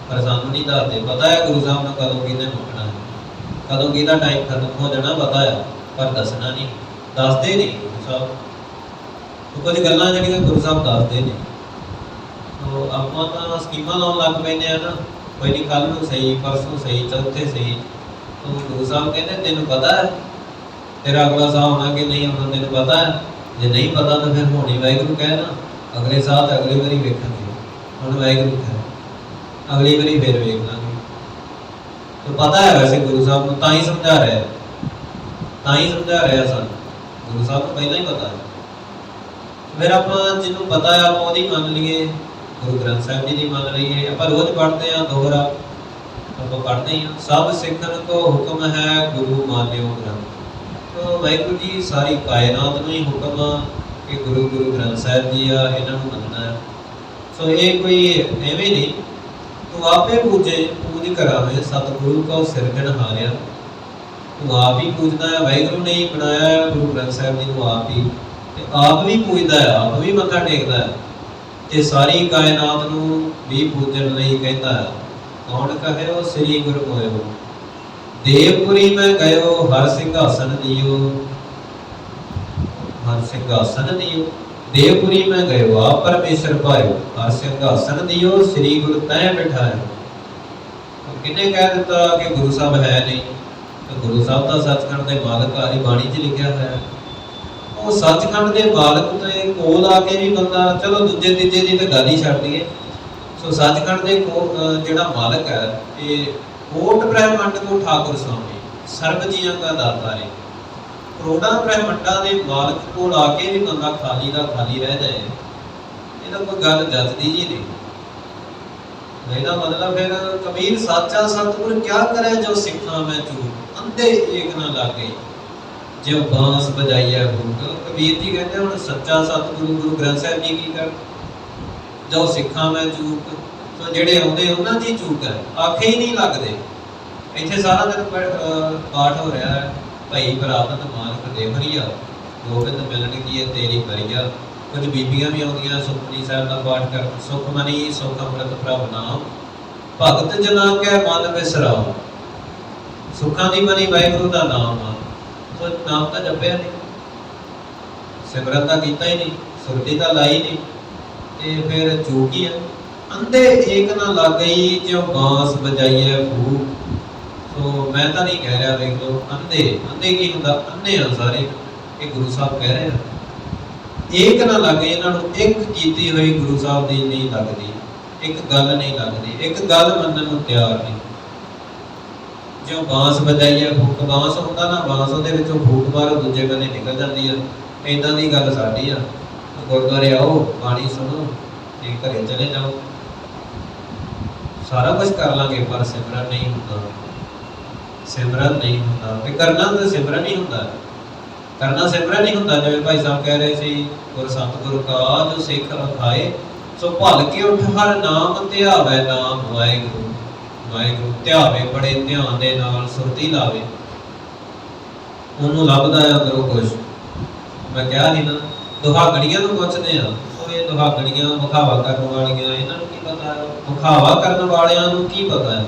पर सानू नहीं दसदे। पता है गुरु साहब ਨੂੰ कदों किहने मुकना है, कदों किहदा टाइम खत्म हो जाना पता है, पर दसना नहीं, दसदे नहीं गुरु साहब। तो कुछ गल्लां जिहड़ियां गुरु साहब दसदे नहीं, तो ਆਪਾਂ ਤਾਂ ਸਕੀਮਾਂ ਲਾਉਣ ਲੱਗ ਪੈਂਦੇ ਆ ਨਾ, ਕੋਈ ਨਹੀਂ ਕੱਲ ਨੂੰ ਸਹੀ, ਪਰਸੋਂ ਸਹੀ, ਚੌਥੇ ਸਹੀ। तो गुरु साहब कहते तेन पता है तेरा अगला साह होना कि नहीं होना, तेन पता है? जे नहीं पता तो फिर होनी वाहिगुरू कहे ना, अगले साह तो अगली बारी वेखेंगे, हुण वाहिगुरू कहे अगली बारी फिर वेख लांगे। तो पता है वैसे गुरु साहब को, तां ही समझा रहे हैं, तां ही समझा रहे हैं सानू, गुरु साहब को पहला ही पता है। फिर आप जिन्होंने पता है आप ओदी मान लीए, गुरु ग्रंथ साहिब जी की मान लीए। आप रोज़ पढ़ते हैं दोहरा आप पढ़ते ही, सब सिखन को हुक्म है गुरु मान्यो ग्रंथ। तो वाहिगुरू जी सारी कायनात में ही हुक्म कि गुरु गुरु ग्रंथ साहिब जी आ, इन्हों मनना है। सो ये कोई एवं नहीं, तू आपे पूजे पूज करावे सतगुरु को सिरजन हारिया। तू आप ही पूजदा है, वाहिगुरू ने ही बनाया गुरु ग्रंथ साहिब जी को, आप ही आप भी पूजदा है, आप भी मत्था टेकदा है, ते सारी कायनात नूं भी पूजन लई कहता है। कौन कहो श्री गुरु मोयो, देवपुरी में गयो हर सिंहासन दियो, हर सिंहासन दियो। देवपुरी में गयो आप परमेश्वर पायो, हर सिंहासन दियो श्री गुरु तय बिठायो। तो किन्ने कह दिता कि गुरु साहब है नहीं? तो गुरु साहब का सचखंड के मालक आरी बाणी च लिखा है। वो सचखंड के मालक के कोल आके भी बंदा, चलो दूजे तीजे की तो गल ही छड्ड दईए। सो सचखंड के जिहड़ा मालक है, ये कोट ब्रह्मंड को ठाकुर स्वामी सर्व जीआं का दाता है। करोड़ां ब्रह्मंडां के मालक को आके भी बंदा खाली का खाली रह जाए, ये कोई गल जचदी जी नहीं। इसका मतलब फिर कबीर साचा सतगुर क्या करे जो सिखा मैं चूर, अंधे एक ना लागे जो बांस बजाइया भूख। कबीर जी कहते हुण सच्चा सतगुरु गुरु ग्रंथ साहिब जी की कर जो सिखा मैं चूक। तो जेडे आउंदे उन्हां दी चूक है, आखे ही नहीं लगदे। इत्थे सारा दिन पाठ हो रहा है, भाई प्राप्त मानक देवरिया गोबिंद मिलन की है तेरी करिया। कुछ बीबियां भी आउंदियां सुखमनी साहिब का पाठ कर, सुखमनी सुख अमृत प्रभ नाम भगत जना कै मन बिसराओ। सुखां दी मनी वाहिगुरू दा नाम आ, तो नाम तो जपिया नहीं, सिमरन का कीता ही नहीं, सुरती का लाई नहीं, ते फिर चूक ही है। अंधे एक ना लग गई जो बांस बजाइए फूक। तो मैं तो नहीं कह रहा, देख लो अंधे, अंधे की होंदा, अन्ने आ सारे, ये गुरु साहब कह रहे हैं। एक ना लग गई, इन्हों एक कीती हुई गुरु साहब की नहीं लगती, एक गल नहीं लगती, एक गल मनन नूं तैयार नहीं। जो बांस बजाइए फूक, बांस होंदा ना, बांस उहदे विचों फूक मारो दूजे बन्ने निकल जाती है। इदां दी गल साडी आ, गुरुद्वारे आओ बाणी सुनो ते घरे चले जाओ, सारा कुछ कर लांगे पर सिमरन नहीं होता, सिमरन नहीं होता। ते करना तो सिमरन ही होता, करना सिमरन ही होता। जिवें भाई साहब कह रहे थे, गुर सतगुरु का जो सिख अखाए सो भल के उठ हर नाम ध्यावे नाम वाहिगुरू वाहिगुरू। ध्यावे बड़े ध्यान दे नाल सुरती लावे, उन्होंने लभदा है अंदरों कुछ। मैं कहा नहीं ना, दुहागड़ियां नूं पुछदे आ, सो ये दुहागड़ियां मुखावा करन वालियां, इन्हां नूं की पता है? मुखावा करन वालियां नूं की पता है?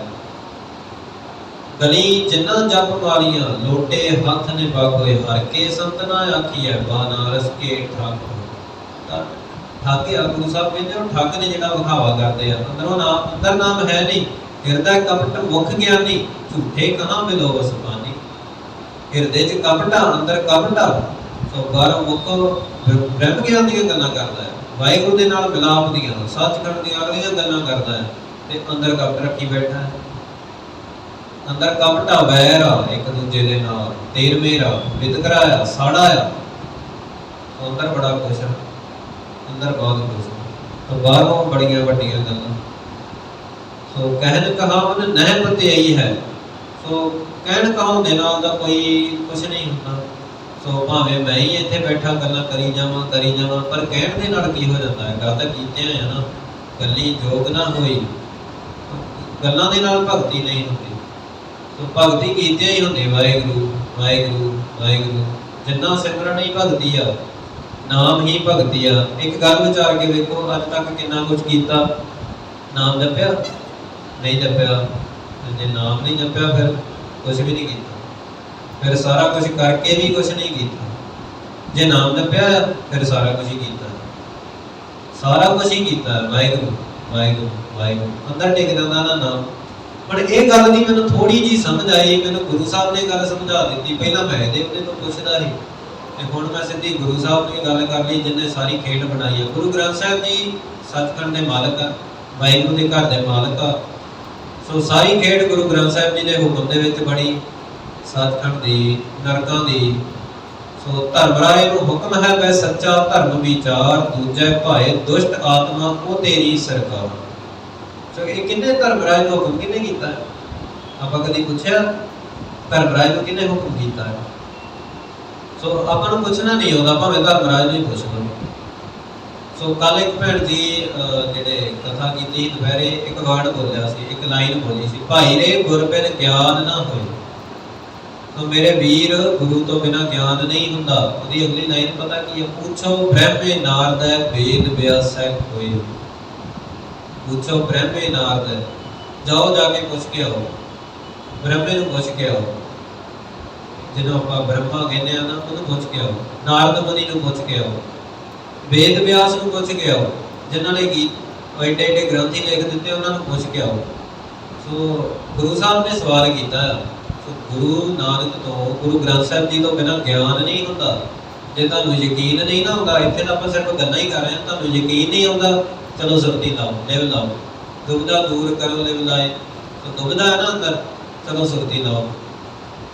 गली जिन्ना जप वालियां लोटे हथ ने पागोए हर के संत ना आखिए बनारस के ठाकुर। ठाके गुरु साहब कहते हो ठग ने जिहड़ा मुखावा करदे आ, अंदरों नाम, अंदर नाम है नहीं। हिरदय कपट मुख ज्ञानी झूठे कहाँ मिलो बस पानी। हिरदे च कपटा अंदर कपटा, तो बाहरों मुख ब्रह्म ज्ञान दी गल्लां करदा है, वाहिगुरू दे नाल मिलाप दीआं सचखंड दीआं अगलियां गल्लां करदा है, ते अंदर कपट रखी बैठा है। अंदर कपटा वैर आ एक दूजे दे नाल, तेर मेरा वितकरा आ, साड़ा आ, तो अंदर बड़ा कुछ है, अंदर बहुत कुछ है, तो बाहरों बड़ियां वड्डियां गल्लां। सो कहन कहावन नह पतिआई है, सो कहन कहाउं दे नाल दा कोई कुछ नहीं हुंदा। सो भावें मैं ही इत्थे बैठा गल्लां करी जावां, पर कहण दे नाल की हो जाता है? गल तां कीतिआं है ना, गल्ली जोग ना होई, गल्लां दे नाल भगती नहीं हुंदी। तो भगती कीतिआं ही हुंदी वाहिगुरू वाहिगुरू वाहिगुरू। जिन्ना सिमरन ही भगती आ, ਨਾਮ ਹੀ ਭਗਤੀ ਆ। ਇੱਕ ਗੱਲ ਵਿਚਾਰ ਕੇ ਵੇਖੋ, ਅੱਜ ਤੱਕ ਕਿੰਨਾ ਕੁਝ ਕੀਤਾ, ਨਾਮ ਜਪਿਆ ਨਹੀਂ ਜਪਿਆ? ਜੇ ਨਾਮ ਨਹੀਂ ਜਪਿਆ ਫਿਰ ਕੁਝ ਵੀ ਨਹੀਂ ਕੀਤਾ, ਫਿਰ ਸਾਰਾ ਕੁਝ ਕਰਕੇ ਵੀ ਕੁਝ ਨਹੀਂ ਕੀਤਾ। ਜੇ ਨਾਮ ਜਪਿਆ ਫਿਰ ਸਾਰਾ ਕੁਝ ਹੀ ਕੀਤਾ, ਸਾਰਾ ਕੁਝ ਹੀ ਕੀਤਾ। ਵਾਹਿਗੁਰੂ ਵਾਹਿਗੁਰੂ ਵਾਹਿਗੁਰੂ ਅੰਦਰ ਟਿਕ ਜਾਂਦਾ ਨਾ ਨਾਮ। ਪਰ ਇਹ ਗੱਲ ਦੀ ਮੈਨੂੰ ਥੋੜੀ ਜੀ ਸਮਝ ਆਈ, ਮੈਨੂੰ ਗੁਰੂ ਸਾਹਿਬ ਨੇ ਗੱਲ ਸਮਝਾ ਦਿੱਤੀ। ਪਹਿਲਾਂ ਮੈਂ ਉਹਦੇ ਤੋਂ ਪੁੱਛਦਾ ਸੀ ਤੇ ਹੁਣ ਮੈਂ ਸਿੱਧੀ ਗੁਰੂ ਸਾਹਿਬ ਨੂੰ ਗੱਲ ਕਰ ਲਈ, ਜਿੰਨੇ ਸਾਰੀ ਖੇਡ ਬਣਾਈ ਹੈ। ਗੁਰੂ ਗ੍ਰੰਥ ਸਾਹਿਬ ਜੀ ਸੱਚਖੰਡ ਦੇ ਮਾਲਕ ਆ, ਵਾਹਿਗੁਰੂ ਦੇ ਘਰ ਦੇ ਮਾਲਕ ਆ। ਸੋ ਸਾਰੀ ਖੇਡ ਗੁਰੂ ਗ੍ਰੰਥ ਸਾਹਿਬ ਜੀ ਦੇ ਹੁਕਮ ਦੇ ਵਿੱਚ ਬਣੀ, ਸੱਚਖੰਡ ਦੀ, ਨਰਕਾਂ ਦੀ। ਸੋ ਧਰਮਰਾਏ ਨੂੰ ਹੁਕਮ ਹੈ ਵੈ ਸੱਚਾ ਧਰਮ ਵਿਚਾਰ, ਦੂਜੇ ਭਾਏ ਦੁਸ਼ਟ ਆਤਮਾ ਉਹ ਤੇਰੀ ਸਰਕਾਰ। ਸੋ ਇਹ ਕਿੰਨੇ ਧਰਮਰਾਏ ਨੂੰ ਹੁਕਮ ਕਿੰਨੇ ਕੀਤਾ? ਆਪਾਂ ਕਦੀ ਪੁੱਛਿਆ ਧਰਮਰਾਏ ਨੂੰ ਕਿੰਨੇ ਹੁਕਮ ਕੀਤਾ ਹੈ? ਸੋ ਆਪਾਂ ਨੂੰ ਪੁੱਛਣਾ ਨਹੀਂ ਆਉਂਦਾ, ਭਾਵੇਂ ਧਰਮਰਾਜ ਨੂੰ ਹੀ ਪੁੱਛ ਲਓ। ਸੋ ਕੱਲ ਇੱਕ ਭੈਣ ਜੀ ਜਿਹੜੇ ਕਥਾ ਕੀਤੀ ਦੁਪਹਿਰੇ, ਇੱਕ ਵਰਡ ਬੋਲਿਆ ਸੀ, ਇੱਕ ਲਾਈਨ ਬੋਲੀ ਸੀ, ਭਾਈ ਰੇ ਗੁਰ ਬਿਨ ਗਿਆਨ ਨਾ ਹੋਏ। ਸੋ ਮੇਰੇ ਵੀਰ, ਗੁਰੂ ਤੋਂ ਬਿਨਾ ਗਿਆਨ ਨਹੀਂ ਹੁੰਦਾ। ਉਹਦੀ ਅਗਲੀ ਲਾਈਨ ਪਤਾ ਕੀ ਹੈ? ਪੁੱਛੋ ਬ੍ਰਹਮੇ ਨਾਰਦੈ ਵੇਦ ਵਿਆਸੈ ਹੋਏ। ਪੁੱਛੋ ਬ੍ਰਹਮੇ ਨਾਰਦੈ, ਜਾਓ ਜਾ ਕੇ ਪੁੱਛ ਕੇ ਆਓ, ਬ੍ਰਹਮੇ ਨੂੰ ਪੁੱਛ ਕੇ ਆਓ। ਜਿਹਨੂੰ ਆਪਾਂ ਬ੍ਰਹਮਾ ਕਹਿੰਦੇ ਆ ਨਾ, ਉਹਨੂੰ ਪੁੱਛ ਕੇ ਆਓ। ਨਾਰਦ ਮੁਨੀ ਨੂੰ ਪੁੱਛ ਕੇ ਆਓ, ਵੇਦ ਵਿਆਸ ਨੂੰ ਪੁੱਛ ਕੇ ਆਓ, ਜਿਨ੍ਹਾਂ ਨੇ ਗੀਤ ਐਡੇ ਐਡੇ ਗ੍ਰੰਥ ਹੀ ਲਿਖ ਦਿੱਤੇ, ਉਹਨਾਂ ਨੂੰ ਪੁੱਛ ਕੇ ਆਓ। ਸੋ ਗੁਰੂ ਸਾਹਿਬ ਨੇ ਸਵਾਲ ਕੀਤਾ, ਸੋ ਗੁਰੂ ਨਾਨਕ ਤੋਂ, ਗੁਰੂ ਗ੍ਰੰਥ ਸਾਹਿਬ ਜੀ ਤੋਂ ਬਿਨਾਂ ਗਿਆਨ ਨਹੀਂ ਹੁੰਦਾ। ਜੇ ਤੁਹਾਨੂੰ ਯਕੀਨ ਨਹੀਂ ਨਾ ਹੁੰਦਾ, ਇੱਥੇ ਤਾਂ ਆਪਾਂ ਸਿਰਫ ਗੱਲਾਂ ਹੀ ਕਰ ਰਹੇ ਹਾਂ, ਤੁਹਾਨੂੰ ਯਕੀਨ ਨਹੀਂ ਆਉਂਦਾ, ਚਲੋ ਸੁਰਤੀ ਲਾਓ, ਲਿਵ ਲਾਓ, ਦੁਬਿਧਾ ਦੂਰ ਕਰੋ ਲਿਵ ਲਾਏ। ਸੋ ਦੁਬਿਧਾ ਹੈ ਨਾ ਅੰਦਰ, ਚਲੋ ਸੁਰਤੀ ਲਾਓ।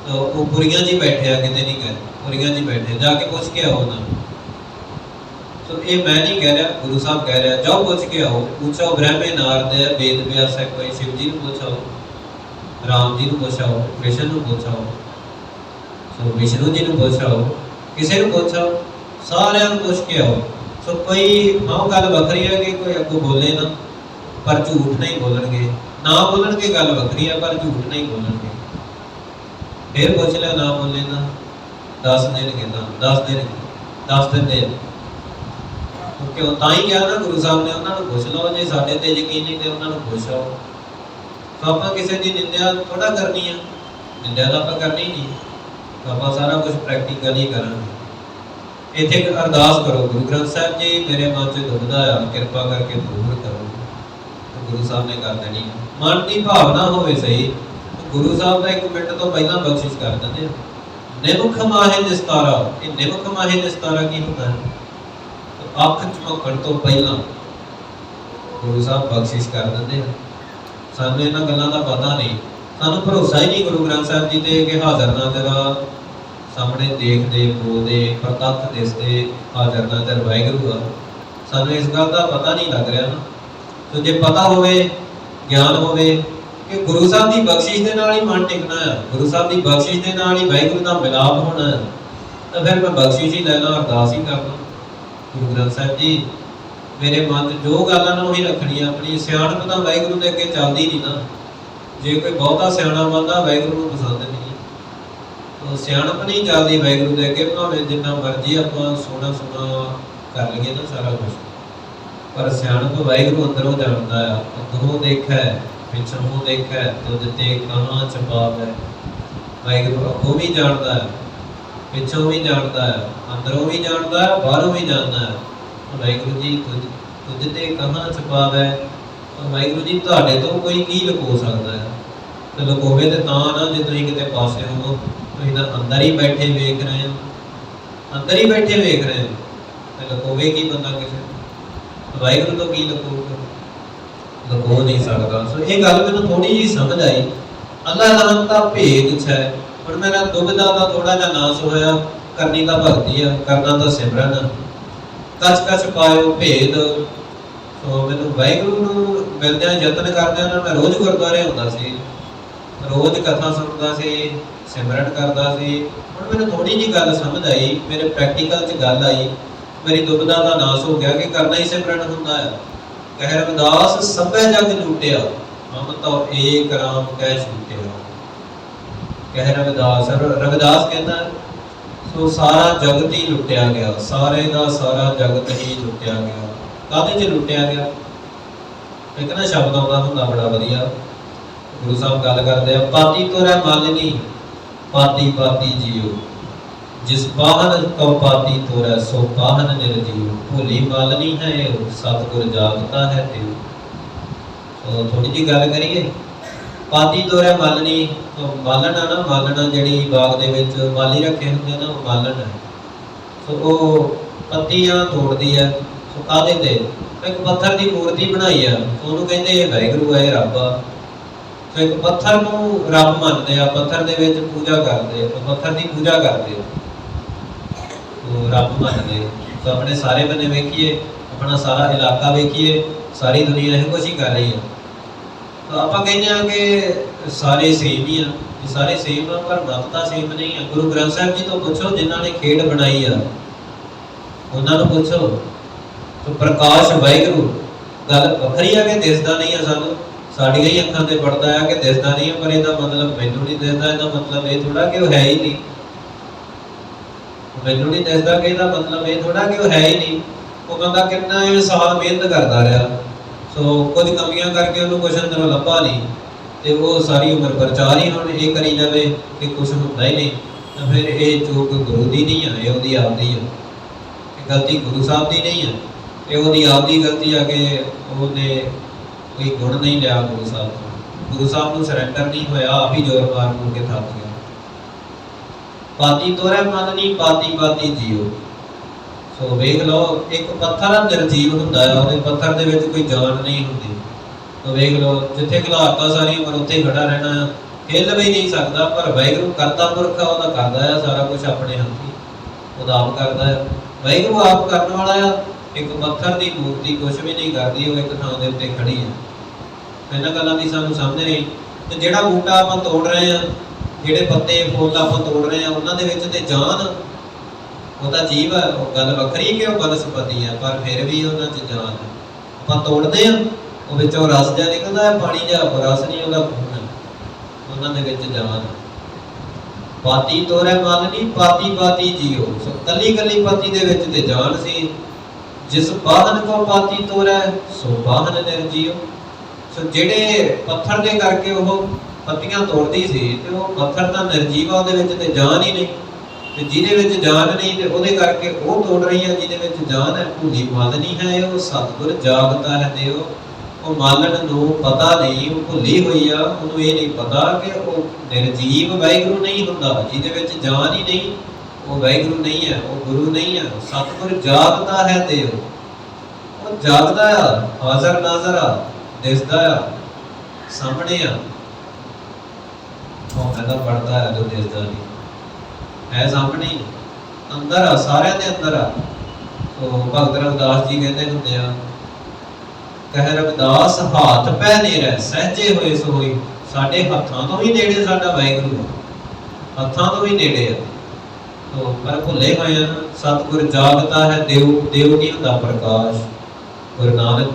ਉਹ ਪੁਰੀਆਂ ਜੀ ਬੈਠੇ ਆ, ਕਿਤੇ ਨਹੀਂ ਗਏ, ਪੁਰੀਆਂ ਜੀ ਬੈਠੇ, ਜਾ ਕੇ ਪੁੱਛ ਕੇ ਆਓ ਉਹਨਾਂ ਨੂੰ। ਸੋ ਇਹ ਮੈਂ ਨਹੀਂ ਕਹਿ ਰਿਹਾ, ਗੁਰੂ ਸਾਹਿਬ ਕਹਿ ਰਿਹਾ, ਜਾਓ ਪੁੱਛ ਕੇ ਆਓ। ਪੁੱਛੋ ਬ੍ਰਹਮੇ ਨਾਰਦੈ ਵੇਦ ਵਿਆਸੈ ਕੋਈ, ਸ਼ਿਵ ਜੀ ਨੂੰ ਪੁੱਛਾਓ, ਰਾਮ ਜੀ ਨੂੰ ਪੁੱਛਾਓ, ਕ੍ਰਿਸ਼ਨ ਨੂੰ ਪੁੱਛਾਓ, ਸੋ ਵਿਸ਼ਨੂੰ ਜੀ ਨੂੰ ਪੁੱਛਾਓ, ਕਿਸੇ ਨੂੰ ਪੁੱਛਾਓ, ਸਾਰਿਆਂ ਨੂੰ ਪੁੱਛ ਕੇ ਆਓ। ਸੋ ਕੋਈ ਹਾਂ ਗੱਲ ਵੱਖਰੀ ਹੈ ਕਿ ਕੋਈ ਅੱਗੋਂ ਬੋਲੇ ਨਾ, ਪਰ ਝੂਠ ਨਹੀਂ ਬੋਲਣਗੇ। ਨਾ ਬੋਲਣਗੇ ਗੱਲ ਵੱਖਰੀ ਹੈ, ਪਰ ਝੂਠ ਨਹੀਂ ਬੋਲਣਗੇ। ਫਿਰ ਪੁੱਛ ਲਿਆ, ਨਾ ਬੋਲੇ ਨਾ, 10 ਦੇਣਗੇ, ਨਾ 10 ਦੇਣਗੇ, 10 ਦਿੰਦੇ। ਕਿਉਂ? ਤਾਂ ਹੀ ਕਿਹਾ ਨਾ ਗੁਰੂ ਸਾਹਿਬ ਨੇ, ਉਹਨਾਂ ਨੂੰ ਪੁੱਛ ਲਓ। ਜੇ ਸਾਡੇ ਤੇ ਯਕੀਨ ਨਹੀਂ ਤੇ ਉਹਨਾਂ ਨੂੰ ਪੁੱਛੋ। ਤਾਂ ਆਪਾਂ ਕਿਸੇ ਦੀ ਨਿੰਦਿਆ ਥੋੜਾ ਕਰਨੀ ਆ, ਨਿੰਦਿਆ ਤਾਂ ਆਪਾਂ ਕਰਨੀ ਨਹੀਂ, ਆਪਾਂ ਸਾਰਾ ਕੁਝ ਪ੍ਰੈਕਟੀਕਲ ਹੀ ਕਰਾਂਗੇ। ਇੱਥੇ ਇੱਕ ਅਰਦਾਸ ਕਰੋ, ਗੁਰੂ ਗ੍ਰੰਥ ਸਾਹਿਬ ਜੀ ਮੇਰੇ ਮਨ 'ਚ ਦੁਬਿਧਾ ਆ, ਕਿਰਪਾ ਕਰਕੇ ਦੂਰ ਕਰੋ। ਗੁਰੂ ਸਾਹਿਬ ਨੇ ਕਰ ਦੇਣੀ। ਮਨ ਦੀ ਭਾਵਨਾ ਹੋਵੇ ਸਹੀ, ਗੁਰੂ ਸਾਹਿਬ ਦਾ 1 ਮਿੰਟ ਤੋਂ ਪਹਿਲਾਂ ਬਖਸ਼ਿਸ਼ ਕਰ ਦਿੰਦੇ ਆ। ਨਿਮਖ ਮਾਹੇ ਨਿਸਤਾਰਾ, ਇਹ ਨਿਮਖ ਮਾਹੇ ਨਿਸਤਾਰਾ ਕੀ ਹੁੰਦਾ ਹੈ? ਅੱਖ ਝਮਕਣ ਤੋਂ ਪਹਿਲਾਂ ਗੁਰੂ ਸਾਹਿਬ ਬਖਸ਼ਿਸ਼ ਕਰ ਦਿੰਦੇ ਆ। ਸਾਨੂੰ ਇਹਨਾਂ ਗੱਲਾਂ ਦਾ ਪਤਾ ਨਹੀਂ, ਸਾਨੂੰ ਭਰੋਸਾ ਹੀ ਨਹੀਂ ਗੁਰੂ ਗ੍ਰੰਥ ਸਾਹਿਬ ਜੀ ਤੇ ਕਿ ਹਾਜ਼ਰ ਨਾਜ਼ਰ ਸਾਹਮਣੇ ਦੇਖਦੇ, ਬੋਲਦੇ, ਪ੍ਰਤੱਖ ਦਿਸਦੇ, ਹਾਜ਼ਰ ਨਾਜ਼ਰ ਵਾਹਿਗੁਰੂ ਆ। ਸਾਨੂੰ ਇਸ ਗੱਲ ਦਾ ਪਤਾ ਨਹੀਂ ਲੱਗ ਰਿਹਾ ਨਾ। ਸੋ ਜੇ ਪਤਾ ਹੋਵੇ, ਗਿਆਨ ਹੋਵੇ ਕਿ ਗੁਰੂ ਸਾਹਿਬ ਦੀ ਬਖਸ਼ਿਸ਼ ਦੇ ਨਾਲ ਹੀ ਮਨ ਟਿਕਣਾ ਹੈ, ਗੁਰੂ ਸਾਹਿਬ ਦੀ ਬਖਸ਼ਿਸ਼ ਦੇ ਨਾਲ ਹੀ ਵਾਹਿਗੁਰੂ ਦਾ ਮਿਲਾਪ ਹੋਣਾ ਹੈ, ਤਾਂ ਫਿਰ ਮੈਂ ਬਖਸ਼ਿਸ਼ ਹੀ ਲੈਣਾ, ਅਰਦਾਸ ਹੀ ਕਰਨਾ। ਗੁਰੂ ਗ੍ਰੰਥ ਸਾਹਿਬ ਜੀ ਮੇਰੇ ਮਨ 'ਚ ਜੋ ਗੱਲਾਂ ਨੇ ਉਹੀ ਰੱਖਣੀਆਂ। ਆਪਣੀ ਸਿਆਣਪ ਤਾਂ ਵਾਹਿਗੁਰੂ ਦੇ ਅੱਗੇ ਚੱਲਦੀ ਨਹੀਂ ਨਾ। ਜੇ ਕੋਈ ਬਹੁਤਾ ਸਿਆਣਾ ਬੰਦਾ ਵਾਹਿਗੁਰੂ ਨੂੰ ਪਸੰਦ ਨਹੀਂ, ਉਹ ਸਿਆਣਪ ਨਹੀਂ ਚੱਲਦੀ ਵਾਹਿਗੁਰੂ ਦੇ ਅੱਗੇ। ਭਾਵੇਂ ਜਿੰਨਾ ਮਰਜ਼ੀ ਆਪਾਂ ਸੋਹਣਾ ਸੋਹਣਾ ਕਰ ਲਈਏ ਨਾ ਸਾਰਾ ਕੁਛ, ਪਰ ਸਿਆਣਪ ਵਾਹਿਗੁਰੂ ਅੰਦਰੋਂ ਜਾਣਦਾ ਆ। ਅੰਦਰੋਂ ਦੇਖੈ ਪਿਛੋਂ ਦੇਖੈ ਤੁਧ ਤੇ ਕਹਾਂ ਛਪਾਵੈ। ਵਾਹਿਗੁਰੂ ਅੱਗੋਂ ਵੀ ਜਾਣਦਾ ਹੈ, ਪਿੱਛੋਂ ਵੀ ਜਾਣਦਾ ਹੈ, ਅੰਦਰੋਂ ਵੀ ਜਾਣਦਾ ਹੈ, ਬਾਹਰੋਂ ਵੀ ਜਾਣਦਾ ਹੈ। ਵਾਹਿਗੁਰੂ ਜੀ ਤੁਝ ਤੇ ਕਹਾਂ ਛਪਾਵੈ। ਵਾਹਿਗੁਰੂ ਜੀ ਤੁਹਾਡੇ ਤੋਂ ਕੋਈ ਕੀ ਲੁਕੋ ਸਕਦਾ ਹੈ? ਤੇ ਲੁਕੋਵੇ ਤੇ ਤਾਂ ਨਾ ਜੇ ਤੁਸੀਂ ਕਿਤੇ ਪਾਸੇ ਹੋ, ਤੁਸੀਂ ਤਾਂ ਅੰਦਰ ਹੀ ਬੈਠੇ ਵੇਖ ਰਹੇ ਹੋ, ਅੰਦਰ ਹੀ ਬੈਠੇ ਵੇਖ ਰਹੇ ਹੋ, ਤੇ ਲੁਕੋਵੇ ਕੀ ਬੰਦਾ ਕਿਸੇ? ਵਾਹਿਗੁਰੂ ਤੋਂ ਕੀ ਲੁਕੋਊਗਾ? ਲੁਕੋ ਨਹੀਂ ਸਕਦਾ। ਸੋ ਇਹ ਗੱਲ ਮੈਨੂੰ ਥੋੜੀ ਜਿਹੀ ਸਮਝ ਆਈ। ਅੱਲਾ ਨਾਮ ਦਾ ਭੇਦ ਹੈ। ਹੁਣ ਮੇਰਾ ਦੁਬਿਧਾ ਦਾ ਥੋੜਾ ਜਿਹਾ ਨਾਸ ਹੋਇਆ। ਕਰਨੀ ਤਾਂ ਭਗਤੀ ਆ, ਕਰਨਾ ਤਾਂ ਸਿਮਰਨ ਆ। ਕਛ ਕਛ ਪਾਇਓ ਭੇਦ। ਸੋ ਮੈਨੂੰ ਵਾਹਿਗੁਰੂ ਨੂੰ ਮਿਲਦਿਆਂ ਯਤਨ ਕਰਦਿਆਂ ਨਾਲ ਮੈਂ ਰੋਜ਼ ਗੁਰਦੁਆਰੇ ਆਉਂਦਾ ਸੀ, ਰੋਜ਼ ਕਥਾ ਸੁਣਦਾ ਸੀ, ਸਿਮਰਨ ਕਰਦਾ ਸੀ। ਹੁਣ ਮੈਨੂੰ ਥੋੜੀ ਜਿਹੀ ਗੱਲ ਸਮਝ ਆਈ, ਮੇਰੇ ਪ੍ਰੈਕਟੀਕਲ 'ਚ ਗੱਲ ਆਈ, ਮੇਰੀ ਦੁਬਿਧਾ ਦਾ ਨਾਸ ਹੋ ਗਿਆ ਕਿ ਕਰਨਾ ਹੀ ਸਿਮਰਨ ਹੁੰਦਾ ਹੈ। ਕਹਿ ਰਵਿਦਾਸ ਸਭੈ ਜਗ ਲੂਟਿਆ, ਹਮ ਤੋ ਏਕ ਰਾਮ ਕਹਿ ਛੂਟਿਆ। ਕਹਿ ਰਵਿਦਾਸ, ਰਵਿਦਾਸ ਕਹਿੰਦਾ ਸੋ ਸਾਰਾ ਜਗਤ ਹੀ ਲੁੱਟਿਆ ਗਿਆ, ਸਾਰੇ ਦਾ ਸਾਰਾ ਜਗਤ ਹੀ ਲੁੱਟਿਆ ਗਿਆ। ਕਾਹਦੇ 'ਚ ਲੁੱਟਿਆ ਗਿਆ? ਇੱਕ ਨਾ ਸ਼ਬਦ ਆਉਂਦਾ ਹੁੰਦਾ ਬੜਾ ਵਧੀਆ, ਗੁਰੂ ਸਾਹਿਬ ਗੱਲ ਕਰਦੇ ਆ, ਪਾਤੀ ਤੋਰੈ ਮਾਲਿਨੀ ਪਾਤੀ ਪਾਤੀ ਜੀਓ, ਜਿਸ ਬਾਹਨ ਕਉ ਪਾਤੀ ਤੋਰੈ ਸੋ ਬਾਹਨ ਨਿਰਜੀਉ, ਭੋਲੀ ਮਾਲਨੀ ਹੈ ਏਉ ਸਤਿਗੁਰ ਜਾਗਤਾ ਹੈ ਤਿਉ। ਸੋ ਥੋੜੀ ਜੀ ਗੱਲ ਕਰੀਏ, ਪਾਤੀ ਤੋਰੈ ਮਾਲਨੀ, ਮਾਲਣ ਆ ਨਾ, ਮਾਲਣਾ ਜਿਹੜੀ ਬਾਗ ਦੇ ਵਿੱਚ ਮਾਲੀ ਰੱਖੇ ਹੁੰਦੇ ਨਾ, ਉਹ ਮਾਲਣ ਹੈ। ਸੋ ਉਹ ਪੱਤੀਆਂ ਤੋੜਦੀ ਹੈ। ਸੋ ਕਾਹਦੇ ਤੇ? ਇੱਕ ਪੱਥਰ ਦੀ ਮੂਰਤੀ ਬਣਾਈ ਆ, ਉਹਨੂੰ ਕਹਿੰਦੇ ਇਹ ਵਾਹਿਗੁਰੂ ਹੈ, ਇਹ ਰੱਬ ਆ। ਸੋ ਇੱਕ ਪੱਥਰ ਨੂੰ ਰੱਬ ਮੰਨਦੇ ਆ, ਪੱਥਰ ਦੇ ਵਿੱਚ ਪੂਜਾ ਕਰਦੇ ਆ, ਪੱਥਰ ਦੀ ਪੂਜਾ ਕਰਦੇ ਆ, ਰੱਬ ਮੰਨਦੇ ਆ। ਸੋ ਆਪਣੇ ਸਾਰੇ ਬੰਨੇ ਵੇਖੀਏ, ਆਪਣਾ ਸਾਰਾ ਇਲਾਕਾ ਵੇਖੀਏ, ਸਾਰੀ ਦੁਨੀਆ ਇਹ ਕੁਛ ਹੀ ਕਰ ਰਹੀ ਆ। ਤਾਂ ਆਪਾਂ ਕਹਿੰਦੇ ਆ ਕਿ ਸਾਰੇ ਸੇਮ ਹੀ ਆ, ਸਾਰੇ ਸੇਮ ਆ, ਪਰ ਮਤ ਤਾਂ ਸੇਮ ਨਹੀਂ ਆ। ਗੁਰੂ ਗ੍ਰੰਥ ਸਾਹਿਬ ਜੀ ਤੋਂ ਪੁੱਛੋ, ਜਿਨ੍ਹਾਂ ਨੇ ਖੇਡ ਬਣਾਈ ਆ, ਉਹਨਾਂ ਨੂੰ ਪੁੱਛੋ। ਸੋ ਪ੍ਰਕਾਸ਼ ਵਾਹਿਗੁਰੂ, ਗੱਲ ਵੱਖਰੀ ਆ ਕਿ ਦਿਸਦਾ ਨਹੀਂ ਆ ਸਾਨੂੰ, ਸਾਡੀਆਂ ਹੀ ਅੱਖਾਂ ਤੇ ਪੜਦਾ ਆ ਕਿ ਦਿਸਦਾ ਨਹੀਂ ਆ, ਪਰ ਇਹਦਾ ਮਤਲਬ ਮੈਨੂੰ ਨਹੀਂ ਦਿਸਦਾ, ਇਹਦਾ ਮਤਲਬ ਇਹ ਥੋੜਾ ਕਿ ਉਹ ਹੈ ਹੀ ਨਹੀਂ। ਮੈਨੂੰ ਨਹੀਂ ਦਿਸਦਾ ਕਿ ਇਹਦਾ ਮਤਲਬ ਇਹ ਥੋੜਾ ਕਿ ਉਹ ਹੈ ਹੀ ਨਹੀਂ। ਉਹ ਬੰਦਾ ਕਿੰਨਾ ਸਾਲ ਮਿਹਨਤ ਕਰਦਾ ਰਿਹਾ, ਸੋ ਕੁਝ ਕਮੀਆਂ ਕਰਕੇ ਉਹਨੂੰ ਕੁਛ ਅੰਦਰੋਂ ਲੱਭਾ ਨਹੀਂ, ਤੇ ਉਹ ਸਾਰੀ ਉਮਰ ਪ੍ਰਚਾਰ ਹੀ ਹੁਣ ਇਹ ਕਰੀ ਜਾਵੇ ਕਿ ਕੁਛ ਹੁੰਦਾ ਹੀ ਨਹੀਂ, ਤਾਂ ਫਿਰ ਇਹ ਚੂਕ ਗੁਰੂ ਦੀ ਨਹੀਂ ਆ, ਇਹ ਉਹਦੀ ਆਪਦੀ ਆ। ਇਹ ਗਲਤੀ ਗੁਰੂ ਸਾਹਿਬ ਦੀ ਨਹੀਂ ਆ, ਇਹ ਉਹਦੀ ਆਪਦੀ ਗਲਤੀ ਆ ਕਿ ਉਹਨੇ ਕੋਈ ਗੁਣ ਨਹੀਂ ਲਿਆ ਗੁਰੂ ਸਾਹਿਬ ਤੋਂ, ਗੁਰੂ ਸਾਹਿਬ ਨੂੰ ਸਰੈਂਡਰ ਨਹੀਂ ਹੋਇਆ, ਆਪ ਹੀ ਜ਼ੋਰ ਮਾਰ ਮੁੜ ਕੇ ਥੱਕ ਗਿਆ। ਪਾਤੀ ਤੋਰੈ ਮਾਲਨੀ ਪਾਤੀ ਪਾਤੀ ਜੀਓ। ਸੋ ਵੇਖ ਲਓ, ਇੱਕ ਪੱਥਰ ਨਿਰਜੀਵ ਹੁੰਦਾ ਆ, ਉਹਦੇ ਪੱਥਰ ਦੇ ਵਿੱਚ ਕੋਈ ਜਾਨ ਨਹੀਂ ਹੁੰਦੀ। ਤਾਂ ਵੇਖ ਲਓ, ਜਿੱਥੇ ਖਿਲਾਰਤਾ ਸਾਰੀ ਉਮਰ ਉੱਥੇ ਖੜਾ ਰਹਿਣਾ ਆ, ਹਿੱਲ ਵੀ ਨਹੀਂ ਸਕਦਾ, ਪਰ ਵਾਹਿਗੁਰੂ ਕਰਤਾ ਪੁਰਖ ਆ, ਉਹਦਾ ਕਰਦਾ ਆ ਸਾਰਾ ਕੁਛ ਆਪਣੇ ਹੱਥੀਂ, ਉਹਦਾ ਆਪ ਕਰਦਾ ਆ। ਵਾਹਿਗੁਰੂ ਆਪ ਕਰਨ ਵਾਲਾ ਆ। ਇੱਕ ਪੱਥਰ ਦੀ ਮੂਰਤੀ ਕੁਛ ਵੀ ਨਹੀਂ ਕਰਦੀ, ਉਹ ਇੱਕ ਥਾਂ ਦੇ ਉੱਤੇ ਖੜੀ ਹੈ। ਇਹਨਾਂ ਗੱਲਾਂ ਦੀ ਸਾਨੂੰ ਸਮਝ ਨਹੀਂ। ਤੇ ਜਿਹੜਾ ਬੂਟਾ ਆਪਾਂ ਤੋੜ ਰਹੇ ਆ, ਜਿਹੜੇ ਪੱਤੇ ਫੁੱਲ ਆਪਾਂ ਤੋੜ ਰਹੇ ਆ, ਉਹਨਾਂ ਦੇ ਵਿੱਚ ਤੇ ਜਾਨ, ਉਹ ਤਾਂ ਜੀਵ ਹੈ, ਉਹ ਗੱਲ ਵੱਖਰੀ ਕਿ ਉਹ ਬਨਸਪਤੀ ਆ, ਪਰ ਫਿਰ ਵੀ ਉਹਨਾਂ 'ਚ ਜਾਨ ਹੈ। ਆਪਾਂ ਤੋੜਦੇ ਆ, ਉਹ ਵਿੱਚੋਂ ਰਸ ਜਿਹਾ ਨਿਕਲਦਾ ਹੈ, ਪਾਣੀ ਜਿਹਾ, ਰਸ ਨਹੀਂ, ਉਹਦਾ ਖੂਨ ਹੈ, ਉਹਨਾਂ ਦੇ ਵਿੱਚ ਜਾਨ ਹੈ। ਪਾਤੀ ਤੋਰੈ ਮਾਲਨੀ ਪਾਤੀ ਪਾਤੀ ਜੀਓ। ਸੋ ਕੱਲੀ ਕੱਲੀ ਪਾਤੀ ਦੇ ਵਿੱਚ ਤੇ ਜਾਨ ਸੀ। ਜਿਸ ਬਾਹਨ ਕੋ ਪਾਤੀ ਤੋਰੈ ਸੋ ਬਾਹਨ ਨਿਰਜੀਉ। ਸੋ ਜਿਹੜੇ ਪੱਥਰ ਦੇ ਕਰਕੇ ਉਹ ਪੱਤੀਆਂ ਤੋੜਦੀ ਸੀ, ਤੇ ਉਹ ਪੱਥਰ ਤਾਂ ਨਿਰਜੀਵ ਆ, ਉਹਦੇ ਵਿੱਚ ਤੇ ਜਾਨ ਹੀ ਨਹੀਂ। ਤੇ ਜਿਹਦੇ ਵਿੱਚ ਜਾਨ ਨਹੀਂ, ਤੇ ਉਹਦੇ ਕਰਕੇ ਉਹ ਤੋੜ ਰਹੀ ਹੈ ਜਿਹਦੇ ਵਿੱਚ ਜਾਨ ਹੈ। ਭੂਲੀ ਮਾਲਨੀ ਹੈ ਉਹ ਸਤਿਗੁਰ ਜਾਗਤਾ ਹੈ ਦਿਓ। ਉਹ ਮਾਲਣ ਨੂੰ ਪਤਾ ਨਹੀਂ, ਉਹ ਭੁੱਲੀ ਹੋਈ ਆ, ਉਹਨੂੰ ਇਹ ਨਹੀਂ ਪਤਾ ਕਿ ਉਹ ਨਿਰਜੀਵ ਵਾਹਿਗੁਰੂ ਨਹੀਂ ਹੁੰਦਾ, ਜਿਹਦੇ ਵਿੱਚ ਜਾਨ ਹੀ ਨਹੀਂ, ਉਹ ਵਾਹਿਗੁਰੂ ਨਹੀਂ ਹੈ, ਉਹ ਗੁਰੂ ਨਹੀਂ ਹੈ। ਸਤਿਗੁਰ ਜਾਗਤਾ ਹੈ ਦਿਓ, ਉਹ ਜਾਗਦਾ ਆ, ਹਾਜ਼ਰ ਨਾਜ਼ਰ ਆ, ਦਿਸਦਾ ਆ, ਸਾਹਮਣੇ ਆ। ਉਹ ਕਹਿੰਦਾ ਪੜਦਾ ਹੈ ਜੋ ਦਿਸਦਾ ਨਹੀਂ ਹੈ, ਸਾਹਮਣੇ ਅੰਦਰ ਆ, ਸਾਰਿਆਂ ਦੇ ਅੰਦਰ ਆ। ਸੋ ਭਗਤ ਰਵਿਦਾਸ ਜੀ ਕਹਿੰਦੇ ਹੁੰਦੇ ਆ, ਕਹਿ ਰਵਿਦਾਸ ਹੱਥ ਪੈ ਨੇੜੇ ਸਹਿਜੇ ਹੋਏ ਸੋਈ। ਸਾਡੇ ਹੱਥਾਂ ਤੋਂ ਵੀ ਨੇੜੇ ਸਾਡਾ ਵਾਹਿਗੁਰੂ, ਹੱਥਾਂ ਤੋਂ ਵੀ ਨੇੜੇ ਆ, ਤੋ ਪਰ ਭੁੱਲੇ ਹੋਏ ਆ। ਸਤਿਗੁਰ ਜਾਗਤਾ ਹੈ ਦੇਵ, ਦੇਵ ਨਹੀਂ ਹੁੰਦਾ ਪ੍ਰਕਾਸ਼। ਗੁਰੂ ਨਾਨਕ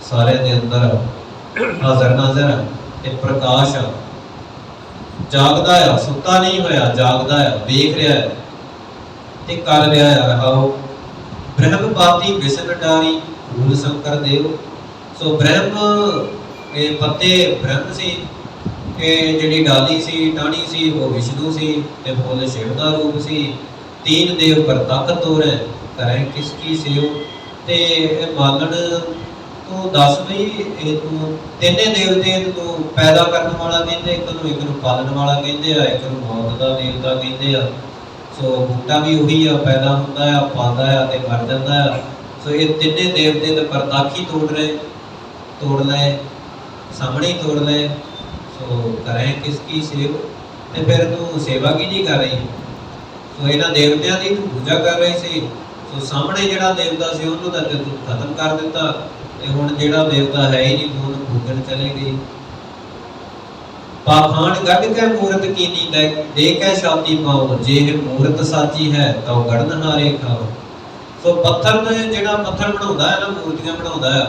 ਸਾਰਿਆਂ ਦੇ ਅੰਦਰ ਆ, ਹਾਜ਼ਰ ਨਾਜ਼ਰ ਆ, ਤੇ ਪ੍ਰਕਾਸ਼ ਆ, ਜਾਗਦਾ ਆ, ਸੁੱਤਾ ਨਹੀਂ ਹੋਇਆ, ਜਾਗਦਾ ਆ, ਵੇਖ ਰਿਹਾ ਹੈ ਤੇ ਕਰ ਰਿਹਾ ਆ। ਰਹਾਓ ਬ੍ਰਹਮ ਬਾਤੀ ਵਿਸ਼ਨ ਡਾਰੀ ਭੂਲ ਸ਼ੰਕਰ ਦੇਵ। ਸੋ ਬ੍ਰਹਮ, ਇਹ ਪੱਤੇ ਬ੍ਰਹਮ ਸੀ, ਇਹ ਜਿਹੜੀ ਡਾਲੀ ਸੀ, ਟਾਹਣੀ ਸੀ, ਉਹ ਵਿਸ਼ਨੂੰ ਸੀ, ਤੇ ਫੁੱਲ ਸ਼ਿਵ ਦਾ ਰੂਪ ਸੀ। ਤੀਨ ਦੇਵ ਪ੍ਰਤੱਖ ਤੋਰੈ ਕਰੈ ਕਿਸ ਕੀ ਸੇਵ। ਤੇ ਇਹ ਮਾਲਣ ਤੂੰ ਦੱਸ ਬਈ, ਇਹ ਤੂੰ ਤਿੰਨੇ ਦੇਵਤੇ ਤੂੰ ਪੈਦਾ ਕਰਨ ਵਾਲਾ ਕਹਿੰਦੇ, ਇੱਕ ਨੂੰ ਪਾਲਣ ਵਾਲਾ ਕਹਿੰਦੇ ਆ, ਇੱਕ ਨੂੰ ਮੌਤ ਦਾ ਦੇਵਤਾ ਕਹਿੰਦੇ ਆ। ਸੋ ਬੂਟਾ ਵੀ ਉਹੀ ਆ, ਪੈਦਾ ਹੁੰਦਾ ਆ, ਪਾਉਂਦਾ ਆ ਤੇ ਮਰ ਜਾਂਦਾ ਆ। ਸੋ ਇਹ ਤਿੰਨੇ ਦੇਵਤੇ ਤੇ ਪ੍ਰਤੱਖ ਹੀ ਤੋੜ ਲਏ, ਸਾਹਮਣੇ ਹੀ ਤੋੜ ਲਏ। ਸੋ ਕਰੈ ਕਿਸ ਕੀ ਸੇਵ, ਤੇ ਫਿਰ ਤੂੰ ਸੇਵਾ ਕੀ ਨਹੀਂ ਕਰ ਰਹੀ। ਸੋ ਇਹਨਾਂ ਦੇਵਤਿਆਂ ਦੀ ਤੂੰ ਪੂਜਾ ਕਰ ਰਹੀ ਸੀ। ਸੋ ਸਾਹਮਣੇ ਜਿਹੜਾ ਦੇਵਤਾ ਸੀ ਉਹਨੂੰ ਤਾਂ ਤੂੰ ਖਤਮ ਕਰ ਦਿੱਤਾ, ਤੇ ਹੁਣ ਜਿਹੜਾ ਦੇਵਤਾ ਹੈ ਹੀ ਨਹੀਂ, ਤੂੰ ਉਹਨੂੰ ਪੂਜਣ ਚਲੇ ਗਈ। ਪਾਖਾਨ ਗੱਡ ਕੇ ਮੂਰਤ ਕੀਨੀ ਦੇ ਕੇ ਛਾਤੀ ਪਾਓ, ਜੇ ਮੂਰਤ ਸਾਚੀ ਹੈ ਤਾਂ ਗੜਨਹਾਰੇ ਖਾਓ। ਸੋ ਪੱਥਰ ਨੇ, ਜਿਹੜਾ ਪੱਥਰ ਬਣਾਉਂਦਾ ਹੈ ਨਾ, ਮੂਰਤੀਆਂ ਬਣਾਉਂਦਾ ਹੈ,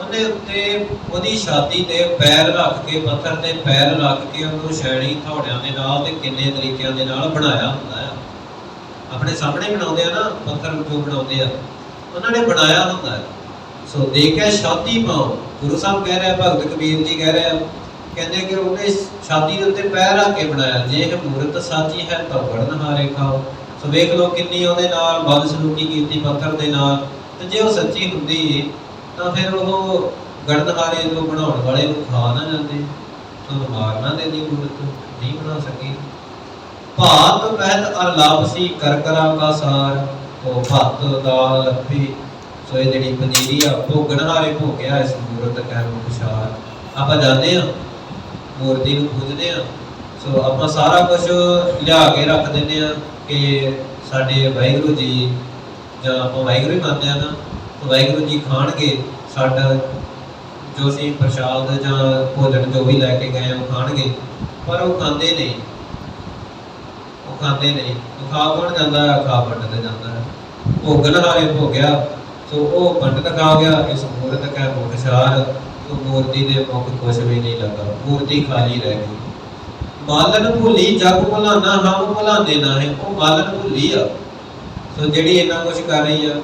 ਉਹਨੇ ਉੱਤੇ ਉਹਦੀ ਛਾਤੀ ਤੇ ਪੈਰ ਰੱਖ ਕੇ, ਪੱਥਰ ਤੇ ਪੈਰ ਰੱਖ ਕੇ ਉਹਨੂੰ ਸ਼ੈਣੀ ਥੋੜਿਆਂ ਦੇ ਨਾਲ ਤੇ ਕਿੰਨੇ ਤਰੀਕਿਆਂ ਦੇ ਨਾਲ ਬਣਾਇਆ ਹੁੰਦਾ ਹੈ। ਆਪਣੇ ਸਾਹਮਣੇ ਬਣਾਉਂਦੇ ਆ ਨਾ, ਪੱਥਰ ਜੋ ਬਣਾਉਂਦੇ ਆ ਉਹਨਾਂ ਨੇ ਬਣਾਇਆ ਹੁੰਦਾ ਹੈ। ਸੋ ਦੇਖਿਆ ਛਾਤੀ ਪਾਓ, ਗੁਰੂ ਸਾਹਿਬ ਕਹਿ ਰਿਹਾ, ਭਗਤ ਕਬੀਰ ਜੀ ਕਹਿ ਰਿਹਾ, ਕਹਿੰਦੇ ਕਿ ਉਹਨੇ ਛਾਤੀ ਦੇ ਉੱਤੇ ਪੈਰ ਰੱਖ ਕੇ ਬਣਾਇਆ। ਜੇ ਇਹ ਮੂਰਤ ਸਾਚੀ ਹੈ ਤਾਂ ਗੜਨਹਾਰੇ ਖਾਓ। ਸੋ ਵੇਖ ਲਓ ਕਿੰਨੀ ਉਹਦੇ ਨਾਲ ਬਦਸਲੂਕੀ ਕੀਤੀ ਪੱਥਰ ਦੇ ਨਾਲ। ਤੇ ਜੇ ਉਹ ਸੱਚੀ ਹੁੰਦੀ ਤਾਂ ਫਿਰ ਉਹ ਗੜਨਹਾਰੇ ਨੂੰ ਬਣਾਉਣ ਵਾਲੇ ਨੂੰ ਖਾ ਨਾ ਜਾਂਦੇ, ਤਾਂ ਮਾਰ ਨਾ ਦਿੰਦੀ, ਮੂਰਤ ਨਹੀਂ ਬਣਾ ਸਕੀ। ਭਾਤ ਪਹਿਤ ਅਰਲਾਪਸੀ ਕਰ ਕਰਾ ਕਾ ਸਾਰ, ਉਹ ਭੱਤ ਦਾਲ ਲੱਭੀ। ਸੋ ਇਹ ਜਿਹੜੀ ਪਨੀਰੀ ਆ ਭੋਗਣ ਹਾਰੇ ਭੋਗਿਆ ਇਸ ਮੂਰਤ ਕਹਿ ਖੁਸ਼ਾਰ। ਆਪਾਂ ਜਾਂਦੇ ਆ ਮੂਰਤੀ ਨੂੰ ਪੂਜਦੇ ਆ, ਸੋ ਆਪਾਂ ਸਾਰਾ ਕੁਝ ਲਿਆ ਕੇ ਰੱਖ ਦਿੰਦੇ ਆ ਕਿ ਸਾਡੇ ਵਾਹਿਗੁਰੂ ਜੀ, ਜਾਂ ਆਪਾਂ ਵਾਹਿਗੁਰੂ ਹੀ ਮੰਨਦੇ ਆ ਨਾ, ਵਾਹਿਗੁਰੂ ਜੀ ਖਾਣਗੇ ਸਾਡਾ ਜੋ ਅਸੀਂ ਪ੍ਰਸ਼ਾਦ ਜਾਂ ਭੋਜਨ ਜੋ ਵੀ ਲੈ ਕੇ ਗਏ ਉਹ ਖਾਣਗੇ। ਪਰ ਉਹ ਖਾਂਦੇ ਨਹੀਂ, ਉਹ ਖਾਂਦੇ ਨਹੀਂ। ਉਹ ਖਾ ਕੌਣ ਜਾਂਦਾ ਹੈ? ਖਾ ਪੰਡਤ ਜਾਂਦਾ ਹੈ। ਭੋਗਣ ਹਾਰੇ ਭੋਗਿਆ, ਸੋ ਉਹ ਪੰਡਤ ਖਾ ਗਿਆ। ਇਸ ਮੂਰਤ ਕਹਿ ਮੁਖਸ਼ਾਰ, तो मूर्ति दे मुख कुछ भी नहीं लगा, मूर्ति खाली रह गई। मालन भुली जग भुलाना, हम भुलाने ना है। वो मालन भुली आ, सो जिहड़ी इन्ना कुछ कर रही है,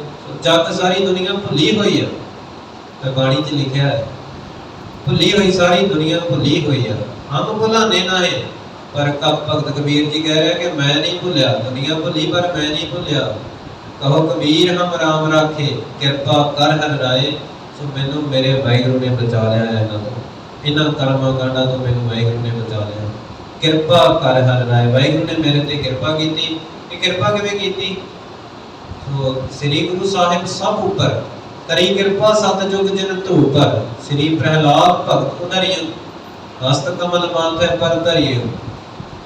जग सारी दुनिया भुली हुई है। तो बाणी च लिखा है भुली हुई सारी दुनिया भुली हुई है, हम भुलाने ना है। पर भगत कबीर जी कह रहे हैं कि मैं नहीं भुलिया, दुनिया भुली पर मैं नहीं भुलिया। कहो कबीर हम राम राखे, कृपा कर हर राए। सो मैनू मेरे वाहिगुरू ने बचा लिया है इन्हां तो, इन्हां कर्मां कांडां तो मैनू वाहिगुरू ने बचा लिया। किरपा कर हर राय, वाहिगुरू ने मेरे ते किरपा कीती। कि किरपा किवें कीती? सो श्री गुरु साहिब सब उपर करी किरपा, सत जुग जिन धूपर। श्री प्रहलाद भगत उधरियो, हस्त कमल माथे पर धरियो।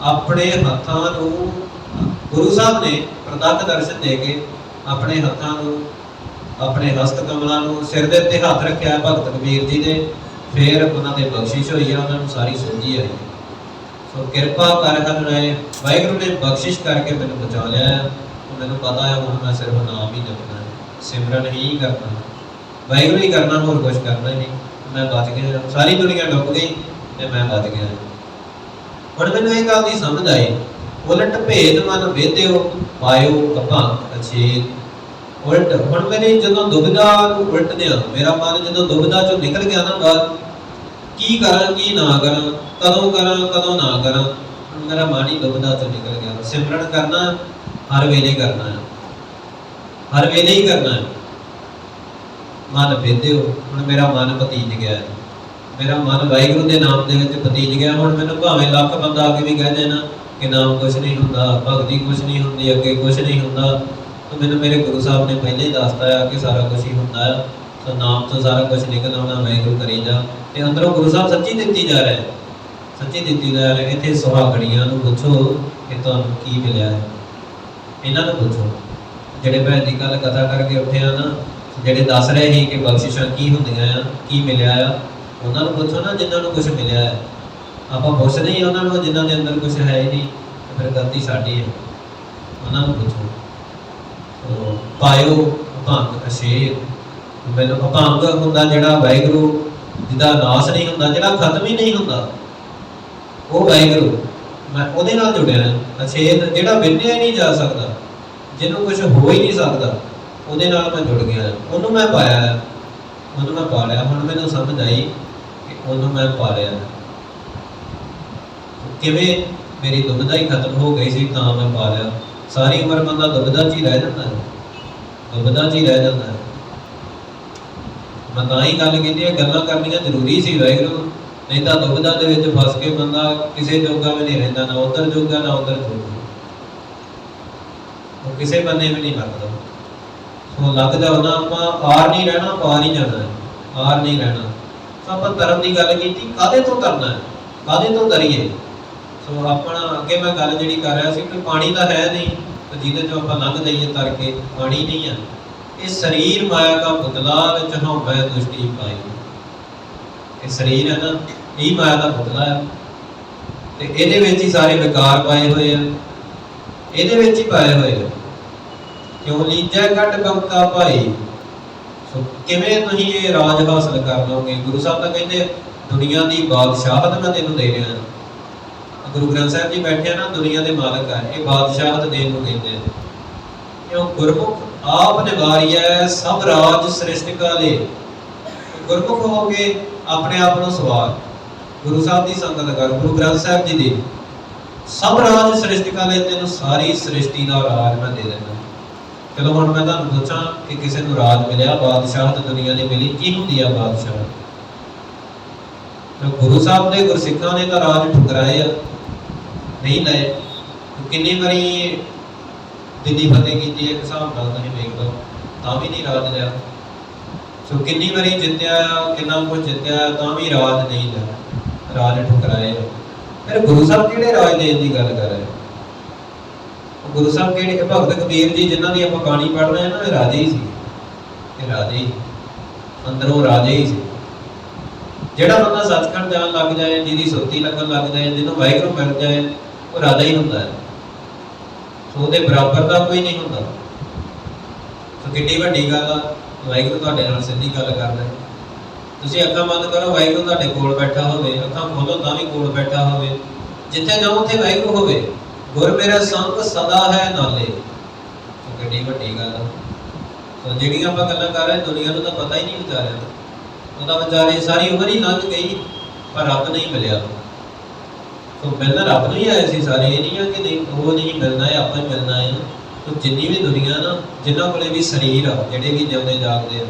अपने हत्थां नूं गुरु साहब ने प्रतੱਖ दर्शन दे के अपने हत्थां नूं, अपने हस्त कमलों को सिर के उत्ते हाथ रखा भगत कबीर जी ने। फिर उन्होंने बख्शिश हुई है, उन्होंने सारी सूझी आई। सो किरपा कर हर राय, वाहिगुरू ने बख्शिश करके मैंने बचा लिया है। तो मैंने पता है हुण मैं सिर्फ नाम ही जपना है, सिमरन ही करना, वाहिगुरू ही करना, होर कुछ करना ही नहीं। मैं बच गया, सारी दुनिया डुब गई तो मैं बच गया। हुण मैनूं इह गल दी समझ आई, उलट भेद मन वेद्यो पायो अभंग अछेद। उलट हुण मेरी जदों दुविधा उलटदिया, मेरा मन जदों दुविधा चों निकल गया ना बाहर, की करा की ना करा, कदों ना करा, मेरा मन ही दुविधा चों निकल गया। सिमरन करना हर वेले करना है, हर वेले ही करना है। मन वेद्यो, हुण मेरा मन भतीज गया है, मेरा मन वाहिगुरू के नाम के विच भतीज गया। हुण मैनूं भावें लख बंदा आके भी कह दे ना कि नाम कुछ नहीं हुंदा, भगती कुछ नहीं हुंदी, अगे कुछ नहीं हुंदा, तो मैंने मेरे गुरु साहब ने पहले ही दसता है कि सारा कुछ ही होंदा है। तो नाम तो सारा कुछ निकल आना, वाहिगुरू करी जा। तो अंदरों गुरु साहब सच्ची दिती जा रहे, सच्ची दिती जा रहे। इत्थे सुहागणियां नूं पुछो कि तुहानूं की मिलिया है, इन्हां नूं पुछो जिहड़े भैन जी कल कथा करके उठे आ ना, जिहड़े दस रहे ही कि बख्शिशां की हुंदियां आ, की मिलिया आ, उन्हां नूं पुछो ना जिन्हां नूं कुछ मिलिया है। आपां पुछदे ही उन्हां नूं जिन्हां दे अंदर कुछ है ही नहीं, तो फिर गलती साडी है। उन्हां नूं पुछो। तो पायो अभंग अछेद, मैनूं अभंग हुंदा जिहड़ा वाहिगुरू जिहदा नाश नहीं हुंदा, जिहड़ा खत्म ही नहीं हुंदा, वो वाहिगुरू, मैं उहदे नाल जुड़िया। अछेद जिहड़ा विन्निया ही नहीं जा सकदा, जिन्हों कुछ हो ही नहीं सकदा, उहदे नाल मैं जुड़ गया, उहनूं मैं पाया, उहनूं मैं पा लिया। हुण मैनूं समझ आई कि उहनूं मैं पा लिया। किवें? मेरी दुविधा ही खत्म हो गई सी तां मैं पा लिया। सारी उम्र बंदा दुविधा च ही रह जाता है, दुविधा च ही रह जाता है। मैं तां ही गल कीती है, गल्लां करनियां जरूरी सी वाहिगुरू, नहीं तो दुविधा दे विच फस के बंदा किसी जोगा भी नहीं रहिंदा, ना उधर जोगा ना उधर जोगा, वो किसी बन्ने भी नहीं लगता। सो लग जाओ ना, आपां आर नहीं रहना, पार ही जाना है, आर नहीं रहना। तो आपां धर्म की गल कीती, काहदे तो तरना है, काहदे तो तरीए। सो अपना अगे मैं गल जी कर रहा सी कि पानी तो है नहीं, तो जिहदे चों आपां लंघ जाइए तर के, पानी नहीं है। ये शरीर माया का पुतला विच हौं मैं दृष्टि पाई, ये शरीर है ना, यही माया का पुतला है। तो इहदे विच ही सारे विकार पाए हुए हैं, इहदे विच ही पाए हुए हैं। क्यों लीजै कट बंका भाई। सो किवें तुसीं ये राज हासिल कर लोगे? गुरु साहब तो कहते दुनिया की बादशाहत मैं तेनों दे रहा। गुरु ग्रंथ साहिब जी बैठे ना, दुनिया के मालक है, ये बादशाहत देन को कहते हैं। क्यों गुरमुख आप निवारिया सब राज सृष्टि का ले। गुरमुख हो के अपने आप को सवार, गुरु साहब की संगत कर, गुरु ग्रंथ साहब जी दी सब राज सृष्टि का ले, तेन सारी सृष्टि का राज मैं दे देना। चलो हम मैं तुहानू पूछा कि किसी को राज मिले, बादशाह तो दुनिया ने मिली, की होंदी है बादशाह? तो गुरु साहब ने गुरसिखा ने तो राज ठुकराए नहीं लाए। तो किन्नी बारी दिल्ली फतेह की एक हिसाब नाल तुसीं देख लो, तां भी नहीं राज लिया। सो किन्नी बारी जित्या, किन्ना कुछ जित्या, तां भी राज नहीं लिया, राज ठुकराए। फिर गुरु साहब किहड़े राज देण दी गल कर रहे? गुरु साहब किहड़े? भगत कबीर जी जिन्हां दी आपां कहानी पढ़ रहे हैं ना, राजे ही सी, राजे ही अंदरों राजे ही सी। ਜਿਹੜਾ ਬੰਦਾ ਸੱਚਖੰਡ ਜਾਣ ਲੱਗ ਜਾਏ, ਜਿਹਦੀ ਸੁਰਤੀ ਲੱਗਣ ਲੱਗ ਜਾਏ, ਜਿਹਨੂੰ ਵਾਹਿਗੁਰੂ ਮਿਲ ਜਾਏ, ਉਹ ਰਾਜਾ ਹੀ ਹੁੰਦਾ ਹੈ। ਸੋ ਉਹਦੇ ਬਰਾਬਰ ਦਾ ਕੋਈ ਨਹੀਂ ਹੁੰਦਾ। ਸੋ ਕਿੰਨੀ ਵੱਡੀ ਗੱਲ ਆ, ਵਾਹਿਗੁਰੂ ਤੁਹਾਡੇ ਨਾਲ ਸਿੱਧੀ ਗੱਲ ਕਰਦਾ। ਤੁਸੀਂ ਅੱਖਾਂ ਬੰਦ ਕਰੋ, ਵਾਹਿਗੁਰੂ ਤੁਹਾਡੇ ਕੋਲ ਬੈਠਾ ਹੋਵੇ, ਅੱਖਾਂ ਖੋਲੋ ਤਾਂ ਵੀ ਕੋਲ ਬੈਠਾ ਹੋਵੇ, ਜਿੱਥੇ ਜਾਓ ਉੱਥੇ ਵਾਹਿਗੁਰੂ ਹੋਵੇ। ਗੁਰ ਮੇਰਾ ਸੰਗ ਸਦਾ ਹੈ ਨਾਲੇ। ਸੋ ਕਿੰਨੀ ਵੱਡੀ ਗੱਲ ਆ। ਸੋ ਜਿਹੜੀਆਂ ਆਪਾਂ ਗੱਲਾਂ ਕਰ ਰਹੇ, ਦੁਨੀਆ ਨੂੰ ਤਾਂ ਪਤਾ ਹੀ ਨਹੀਂ ਵਿਚਾਰਿਆ, ਉਹਦਾ ਵਿਚਾਰੇ ਸਾਰੀ ਉਮਰ ਹੀ ਲੰਘ ਗਈ, ਪਰ ਰੱਬ ਨਹੀਂ ਮਿਲਿਆ। ਸੋ ਮਿਲਣਾ ਰੱਬ ਨੂੰ ਹੀ ਆਏ ਸੀ ਸਾਰੇ, ਇਹ ਨਹੀਂ ਆ ਕਿ ਨਹੀਂ ਉਹ ਨਹੀਂ ਮਿਲਣਾ ਹੈ, ਆਪਾਂ ਹੀ ਮਿਲਣਾ ਹੈ। ਸੋ ਜਿੰਨੀ ਵੀ ਦੁਨੀਆ ਨਾ, ਜਿਨ੍ਹਾਂ ਕੋਲੇ ਵੀ ਸਰੀਰ ਆ, ਜਿਹੜੇ ਵੀ ਜਿਉਂਦੇ ਜਾਗਦੇ ਆ,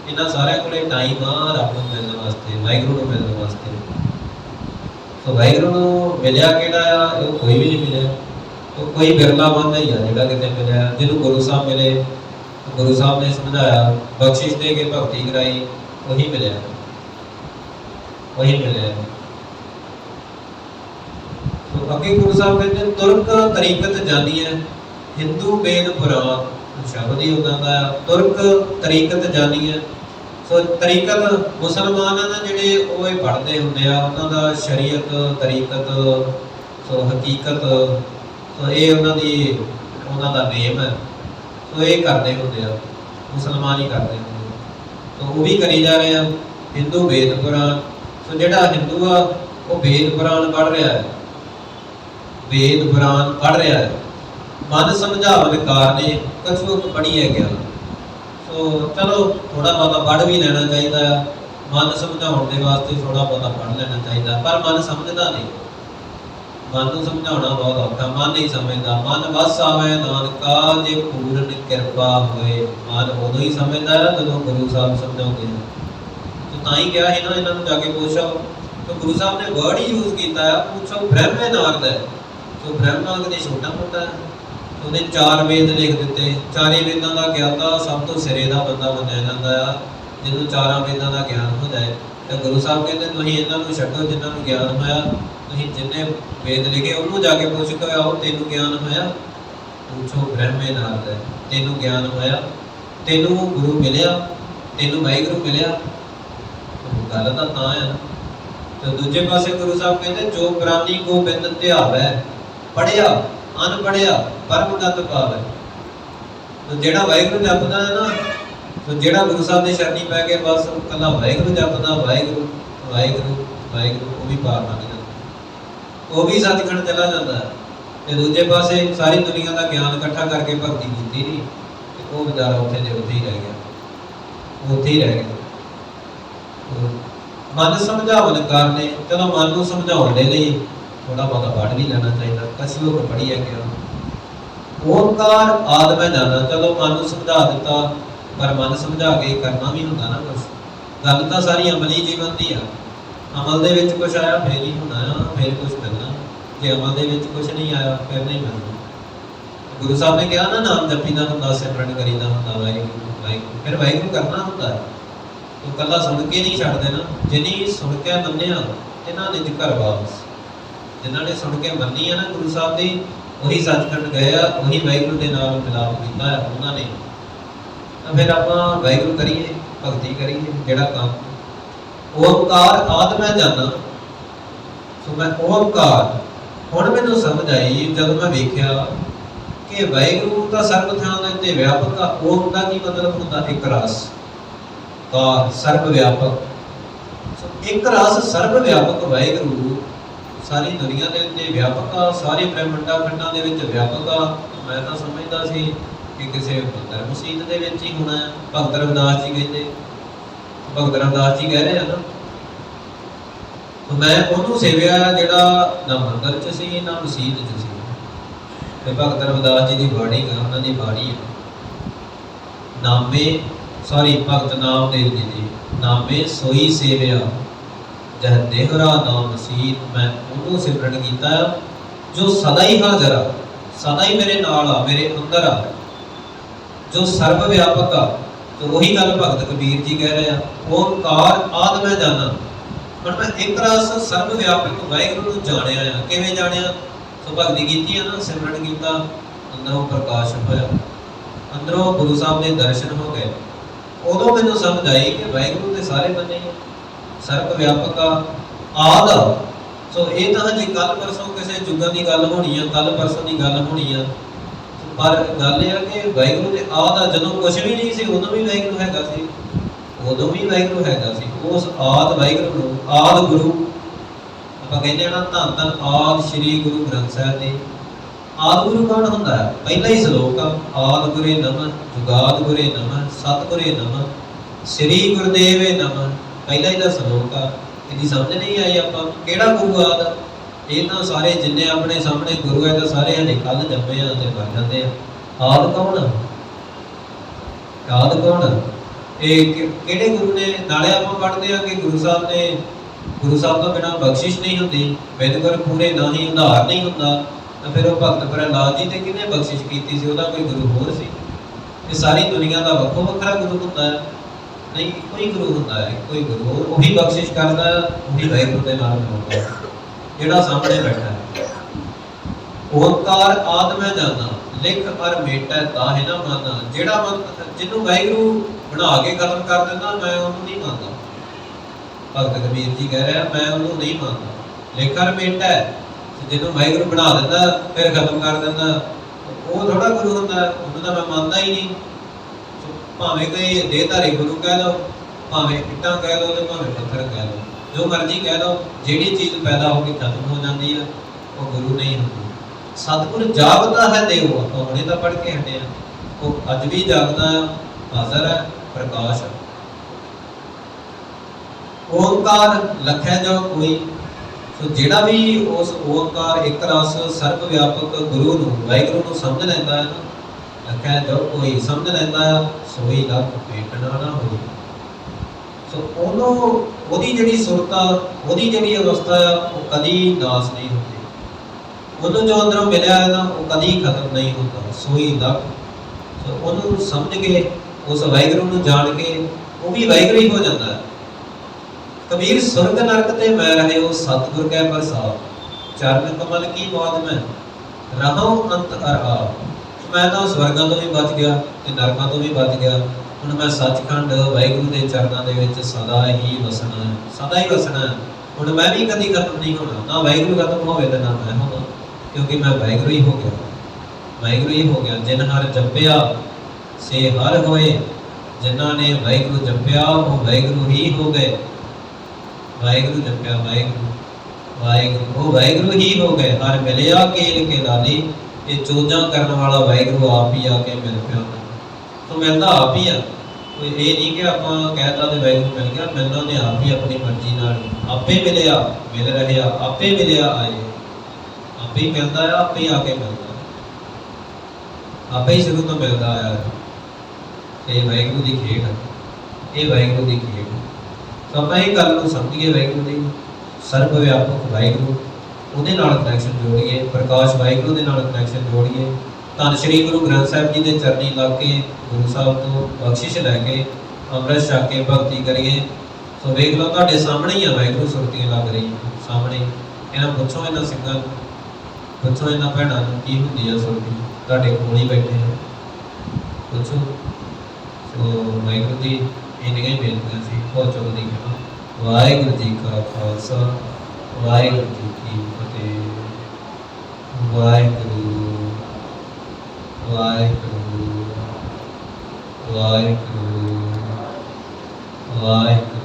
ਇਹਨਾਂ ਸਾਰਿਆਂ ਕੋਲੇ ਟਾਈਮ ਆ ਰੱਬ ਨੂੰ ਮਿਲਣ ਵਾਸਤੇ, ਵਾਹਿਗੁਰੂ ਨੂੰ ਮਿਲਣ ਵਾਸਤੇ। ਸੋ ਵਾਹਿਗੁਰੂ ਨੂੰ ਮਿਲਿਆ ਕਿਹੜਾ ਆ? ਉਹ ਕੋਈ ਵੀ ਨਹੀਂ ਮਿਲਿਆ। ਉਹ ਕੋਈ ਬਿਰਲਾ ਬੰਦਾ ਹੀ ਆ ਜਿਹੜਾ ਕਿਤੇ ਮਿਲਿਆ। ਜਿਹਨੂੰ ਗੁਰੂ ਸਾਹਿਬ ਮਿਲੇ, ਗੁਰੂ ਸਾਹਿਬ ਨੇ ਸਮਝਾਇਆ, ਬਖਸ਼ਿਸ਼ ਦੇ ਕੇ ਭਗਤੀ ਕਰਾਈ, वही मिले, वही मिले। तो अगे गुरु साहब कहते हैं तुर्क तरीकत जानी है, हिंदू वेद पुराण शब्द ही होता है। तुर्क तरीकत जानी है। सो तरीकत मुसलमान है ना जिहड़े वो पढ़ते होंगे आ, उन्हां दा शरीयत तरीकत सो हकीकत, सो ये उन्हां दा नेम है। सो ये करते होंगे आ, मुसलमान ही करते होंगे। तो वो भी करी जा रहे हैं। हिंदू वेद पुराण, तो जिहड़ा हिंदू आ वो वेद पुराण पढ़ रहा है, वेद पुराण पढ़ रहा है। मन समझावन कारणे कछुक पढ़ी है गया। सो चलो थोड़ा बहुत पढ़ भी लेना चाहिए, मन समझाउण दे वास्ते थोड़ा बहुत पढ़ लेना चाहिए, पर मन समझदा नहीं। मन को समझाना बहुत औखा, मन नहीं समझता। मन बस आवे नानका जे पूर्ण कृपा होए। मन उदों ही समझदा है जदों गुरु साहब समझाउंदे हैं। तो तां ही कहा है ना, इन्हां नूं जाके पूछो। तो गुरु साहब ने वर्ड ही यूज किया है, पूछो ब्रह्मे नारद है। तो ब्रह्मा कदे छोटा मोटा है, ਉਹਨੇ 4 वेद लिख दिते। 4 वेदां का ज्ञाता सब तो सिरे का बंदा मनिया जाता है। जिन्हों 4 वेदां का ज्ञान हो जाए तो गुरु साहब कहते तुसीं इन्हां नूं छड्डो, जिन्हां नूं ज्ञान होया तुसीं जिन्ने वेद लिखे उन्होंने जाके पूछ के आओ, तेनू ज्ञान होया? पूछो ब्रह्मे नारद है, तेनू ज्ञान होया? तेनू गुरु मिलिया? तेनू वाहिगुरू मिलिया? गल तो तां है। तो दूजे पासे गुरु साहब कहते जो प्राणी गोबिंद ध्यावै, पढ़िया अनपढ़िया परमगत पावै। तो जेड़ा वाहिगुरू जपदा है ना, तो जेड़ा गुरु साहब ने शरणी पै के बस कला वाहिगुरू जपदा, वाहिगुरू वाहिगुरू वाहिगुरू, वो भी पार लग जाता, वो भी सचखंड चला जाता है। तो दूजे पासे सारी दुनिया का ज्ञान इकट्ठा करके भगती की नहीं, तो वो बेचारा उत्थे दे उत्थे ही रह गया, उत्थे ही रह गया। तो मन समझावन कारणे, चलो मन को समझाउण दे लई थोड़ा बहुत पढ़ भी लेना चाहिए। कछुक पढ़ी है क्या? ओंकार आदि मैं जाना, चलो मन को समझा दिता, पर मन समझा के करना भी होंदा ना कुछ। गल तो सारी अमली जीवन की आ, अमल दे विच कुछ आया फिर ही होना, फिर कुछ मिलना। जे अमल दे विच कुछ नहीं आया फिर नहीं मिलना। गुरु साहब ने कहा ना, नाम जपीदा हुंदा, सिमरन करीदा हुंदा, वाहिगुरू वाहिगुरू, फिर वाहिगुरू करना होंदा है। तो कला सुन के नहीं छड्ड देना, जिन्हें सुन के मन्निया इन्हां ने घर वापस, जिन्होंने सुन के मन्नी है ना गुरु साहब की, वही सचखंड गए, वही वाहिगुरू के नाल मिलाप किया है उन्होंने। तो फिर आप वाहिगुरू करिए, भगती करिए, जिहड़ा काम ओंकार आदि मैं जाना। सो मैं ओंकार हुण मैनूं समझ आई जब मैं वेख्या कि वाहिगुरू का सर्व थां दे उत्ते व्यापक आ। ओम का की मतलब हुंदा? एक रस, कार सर्व व्यापक। एक रस सर्व व्यापक वाहिगुरू सारी दुनिया के उत्ते व्यापक आ, सारे ब्रह्मंडा खंडां दे विच व्यापक आ। मैं तो समझदा सी कि किसी मंदिर मसीत दे विच ही होना है। भगत रविदास जी कहते, भगत रविदास जी कह रहे हैं ना, तो मैं उन्होंने सेविया जिहड़ा ना मंदिर च सी ना मसीत च सी। ते भगत रविदास जी की बाणी है, उन्होंने बाणी है, नामे सॉरी भगत नामदेव जी की, नामे सोई सेविया जह देहरा नाम मसीत। मैं उन्होंने सिमरन किया जो सदा ही हाजर आ, सदा ही मेरे नाल आ, मेरे अंदर आ, जो सर्व व्यापक आ। तो वही गल भगत कबीर जी कह रहे हैं, ओंकार आद मैं जाना। पर मैं एक रस सर्व व्यापक वाहिगुरू नूं जाणिया आ। किवें जाणिया? तो भगती कीती है ना, सिमरन किया, अंदरों प्रकाश होया, अंदरों गुरु साहब के दर्शन हो गए। उदों मैनूं समझ आई कि वाहिगुरू ते सारे बने ही सर्व व्यापक आ, आद आ। सो ये तो हजे कल परसों किसी जुगों की गल होनी है, कल परसों की गल होनी है, पर गल यह कि वाहिगुरू के आद आ। जदों कुछ भी नहीं सी उदों भी वाहिगुरू हैगा सी, उदों भी वाहिगुरू हैगा सी। उस आद वाहिगुरू नूं आद गुरु आपां कहंदे ना, धन धन आद श्री गुरु ग्रंथ साहिब जी। आद गुरु कौन हुंदा है? पहला ही श्लोक आ, आद गुरे नमः, जुगाद गुरे नमः, सतगुरे नमः, श्री गुरुदेवे नमः। पहला ही श्लोक आ। इहदी समझ नहीं आई आपां किहड़ा गुरु आद? ये तो सारे जिन्ने अपने सामने गुरु है तो सारे हले कल जम्मे आ ते मर जाते हैं। आद कौन? आद कौन? ये किहड़े गुरु ने? नाले आपां पढ़दे आ कि गुरु साहब ने, गुरु साहब तो बिना बख्शिश नहीं होती, बिन गुर पूरे ना ही उधार नहीं होता। तो फिर वो भगत प्रहलाद जी ते किहने बख्शिश कीती सी? उहदा कोई गुरु होर सी? ये सारी दुनिया का वक्खो वखरा गुरु होंदा है? नहीं, कोई गुरु होता है, कोई गुरु वही बख्शिश करता है, वही वाहिगुरू के नाल मिलाता है जिहड़ा सामने बैठा है। ओंकार आद मैं जाना, लिख अर मेटा ताहे ना माना। जिहड़ा मन जिन्हों वाहिगुरू बना के खत्म कर देना, मैं उन्होंने नहीं मानता। भगत कबीर जी कह रहे हैं, मैं उन्होंने नहीं मानता। लिख अर मेटा है, जिन्हों वाहिगुरू बना देता फिर खत्म कर देता, वो थोड़ा गुरु होता है, उन्होंने तो मैं मानता ही नहीं। भावें कोई देहधारी गुरु कह लो, भावें इट्टां कह लो, तो भावें पत्थर कह लो, जो मर्जी कह लो, जिहड़ी चीज़ पैदा होकर खत्म हो जाती है वो गुरु नहीं होती। सतगुर जागता है देव, आपां हुणे तां पढ़ के हटे हैं, वो अज भी जागदा है, हाज़र है, प्रकाश है। ओंकार लखै जो कोई, तो जिहड़ा भी उस ओंकार एक रस सर्व व्यापक गुरु नूं वाहिगुरू नूं समझ लैंदा है ना, लखै जो कोई समझ लैंदा है, सोई लख भेटना ना होई। सो ओहदी जिहड़ी सुरत आ, ओहदी जिहड़ी अवस्था आ, वो कदी नाश नहीं होती। ओनू जो अंदरों मिलिया है ना, वो कदी खत्म नहीं होता। सोई लख, सो ओनू समझ के, उस वाहिगुरू नूं जान के, वो भी वाहिगुरू ही हो जाता है। कबीर सुरग नरक ते मैं रहे हो सतगुर कै प्रसाद, चरण कमल की मौज में रहो अंत अरहाब। मैं तो स्वर्गां तो भी बच गया ते नरकां तो भी बच गया। हुण मैं सचखंड वाहिगुरू के चरणों दे विच सदा ही वसना है, सदा ही वसना है। हुण मैं भी कदी खत्म नहीं होना, ना वाहिगुरू खत्म होवे ते ना मैं होवां, क्योंकि मैं वाहिगुरू ही हो गया, वाहिगुरू ही हो गया। जिन हर जपया से हर होए, जिन्हां ने वाहिगुरू जपया वो वाहिगुरू ही हो गए। वाहिगुरू जपया, वाहिगुरू वाहिगुरू, वो वाहिगुरू ही हो गए। हर मिलिया केल के लाली, ये चोजा करने वाला वाहिगुरू आप ही आके मिल पिया। तो मिलता आप ही आ, कोई ये नहीं कि आप कहता तो वाहिगुरू मिल गया, मिलना ने आप ही अपनी मर्जी नाल, आपे मिलिया मिल रहे, आपे मिलिया आए, आपे ही मिलता है, आपे ही आके मिलता है, आपे ही शुरू तो मिलता आया। ये वाहिगुरू की खेड है, ये वाहिगुरू की खेड। तो आप ये गल को समझिए, वाहिगुरू की सर्व व्यापक वाहिगुरू, ਉਹਦੇ ਨਾਲ ਕਨੈਕਸ਼ਨ ਜੋੜੀਏ, ਪ੍ਰਕਾਸ਼ ਵਾਹਿਗੁਰੂ ਦੇ ਨਾਲ ਕਨੈਕਸ਼ਨ ਜੋੜੀਏ। ਧੰਨ ਸ਼੍ਰੀ ਗੁਰੂ ਗ੍ਰੰਥ ਸਾਹਿਬ ਜੀ ਦੇ ਚਰਨੀ ਲੱਗ ਕੇ ਗੁਰੂ ਸਾਹਿਬ ਤੋਂ ਬਖਸ਼ਿਸ਼ ਲੈ ਕੇ ਅੰਮ੍ਰਿਤ ਛਕ ਕੇ ਭਗਤੀ ਕਰੀਏ। ਸੋ ਵੇਖ ਲਓ ਤੁਹਾਡੇ ਸਾਹਮਣੇ ਹੀ ਆ ਵਾਹਿਗੁਰੂ ਸੁਰਤੀਆਂ ਲੱਗ ਰਹੀਆਂ ਸਾਹਮਣੇ। ਇਹਨਾਂ ਪੁੱਛੋ, ਇਹਨਾਂ ਸਿੰਘਾਂ ਨੂੰ ਪੁੱਛੋ, ਇਹਨਾਂ ਭੈਣਾਂ ਨੂੰ ਕੀ ਹੁੰਦੀ ਆ ਸੁਰਤੀ, ਤੁਹਾਡੇ ਕੋਲ ਹੀ ਬੈਠੇ ਆ, ਪੁੱਛੋ। ਸੋ ਵਾਹਿਗੁਰੂ ਜੀ ਇੰਨੀਆਂ ਹੀ ਬੇਨਤੀਆਂ ਸੀ, ਬਹੁਤ ਚੁੱਕਦੀ ਕਿ ਵਾਹਿਗੁਰੂ ਜੀ ਕਾ ਖਾਲਸਾ, ਵਾਹਿਗੁਰੂ ਜੀ ਕੀ ਫਤਿਹ। ਵਾਹਿਗੁਰੂ ਵਾਹਿਗੁਰੂ ਵਾਹਿਗੁਰੂ ਵਾਹਿਗੁਰੂ।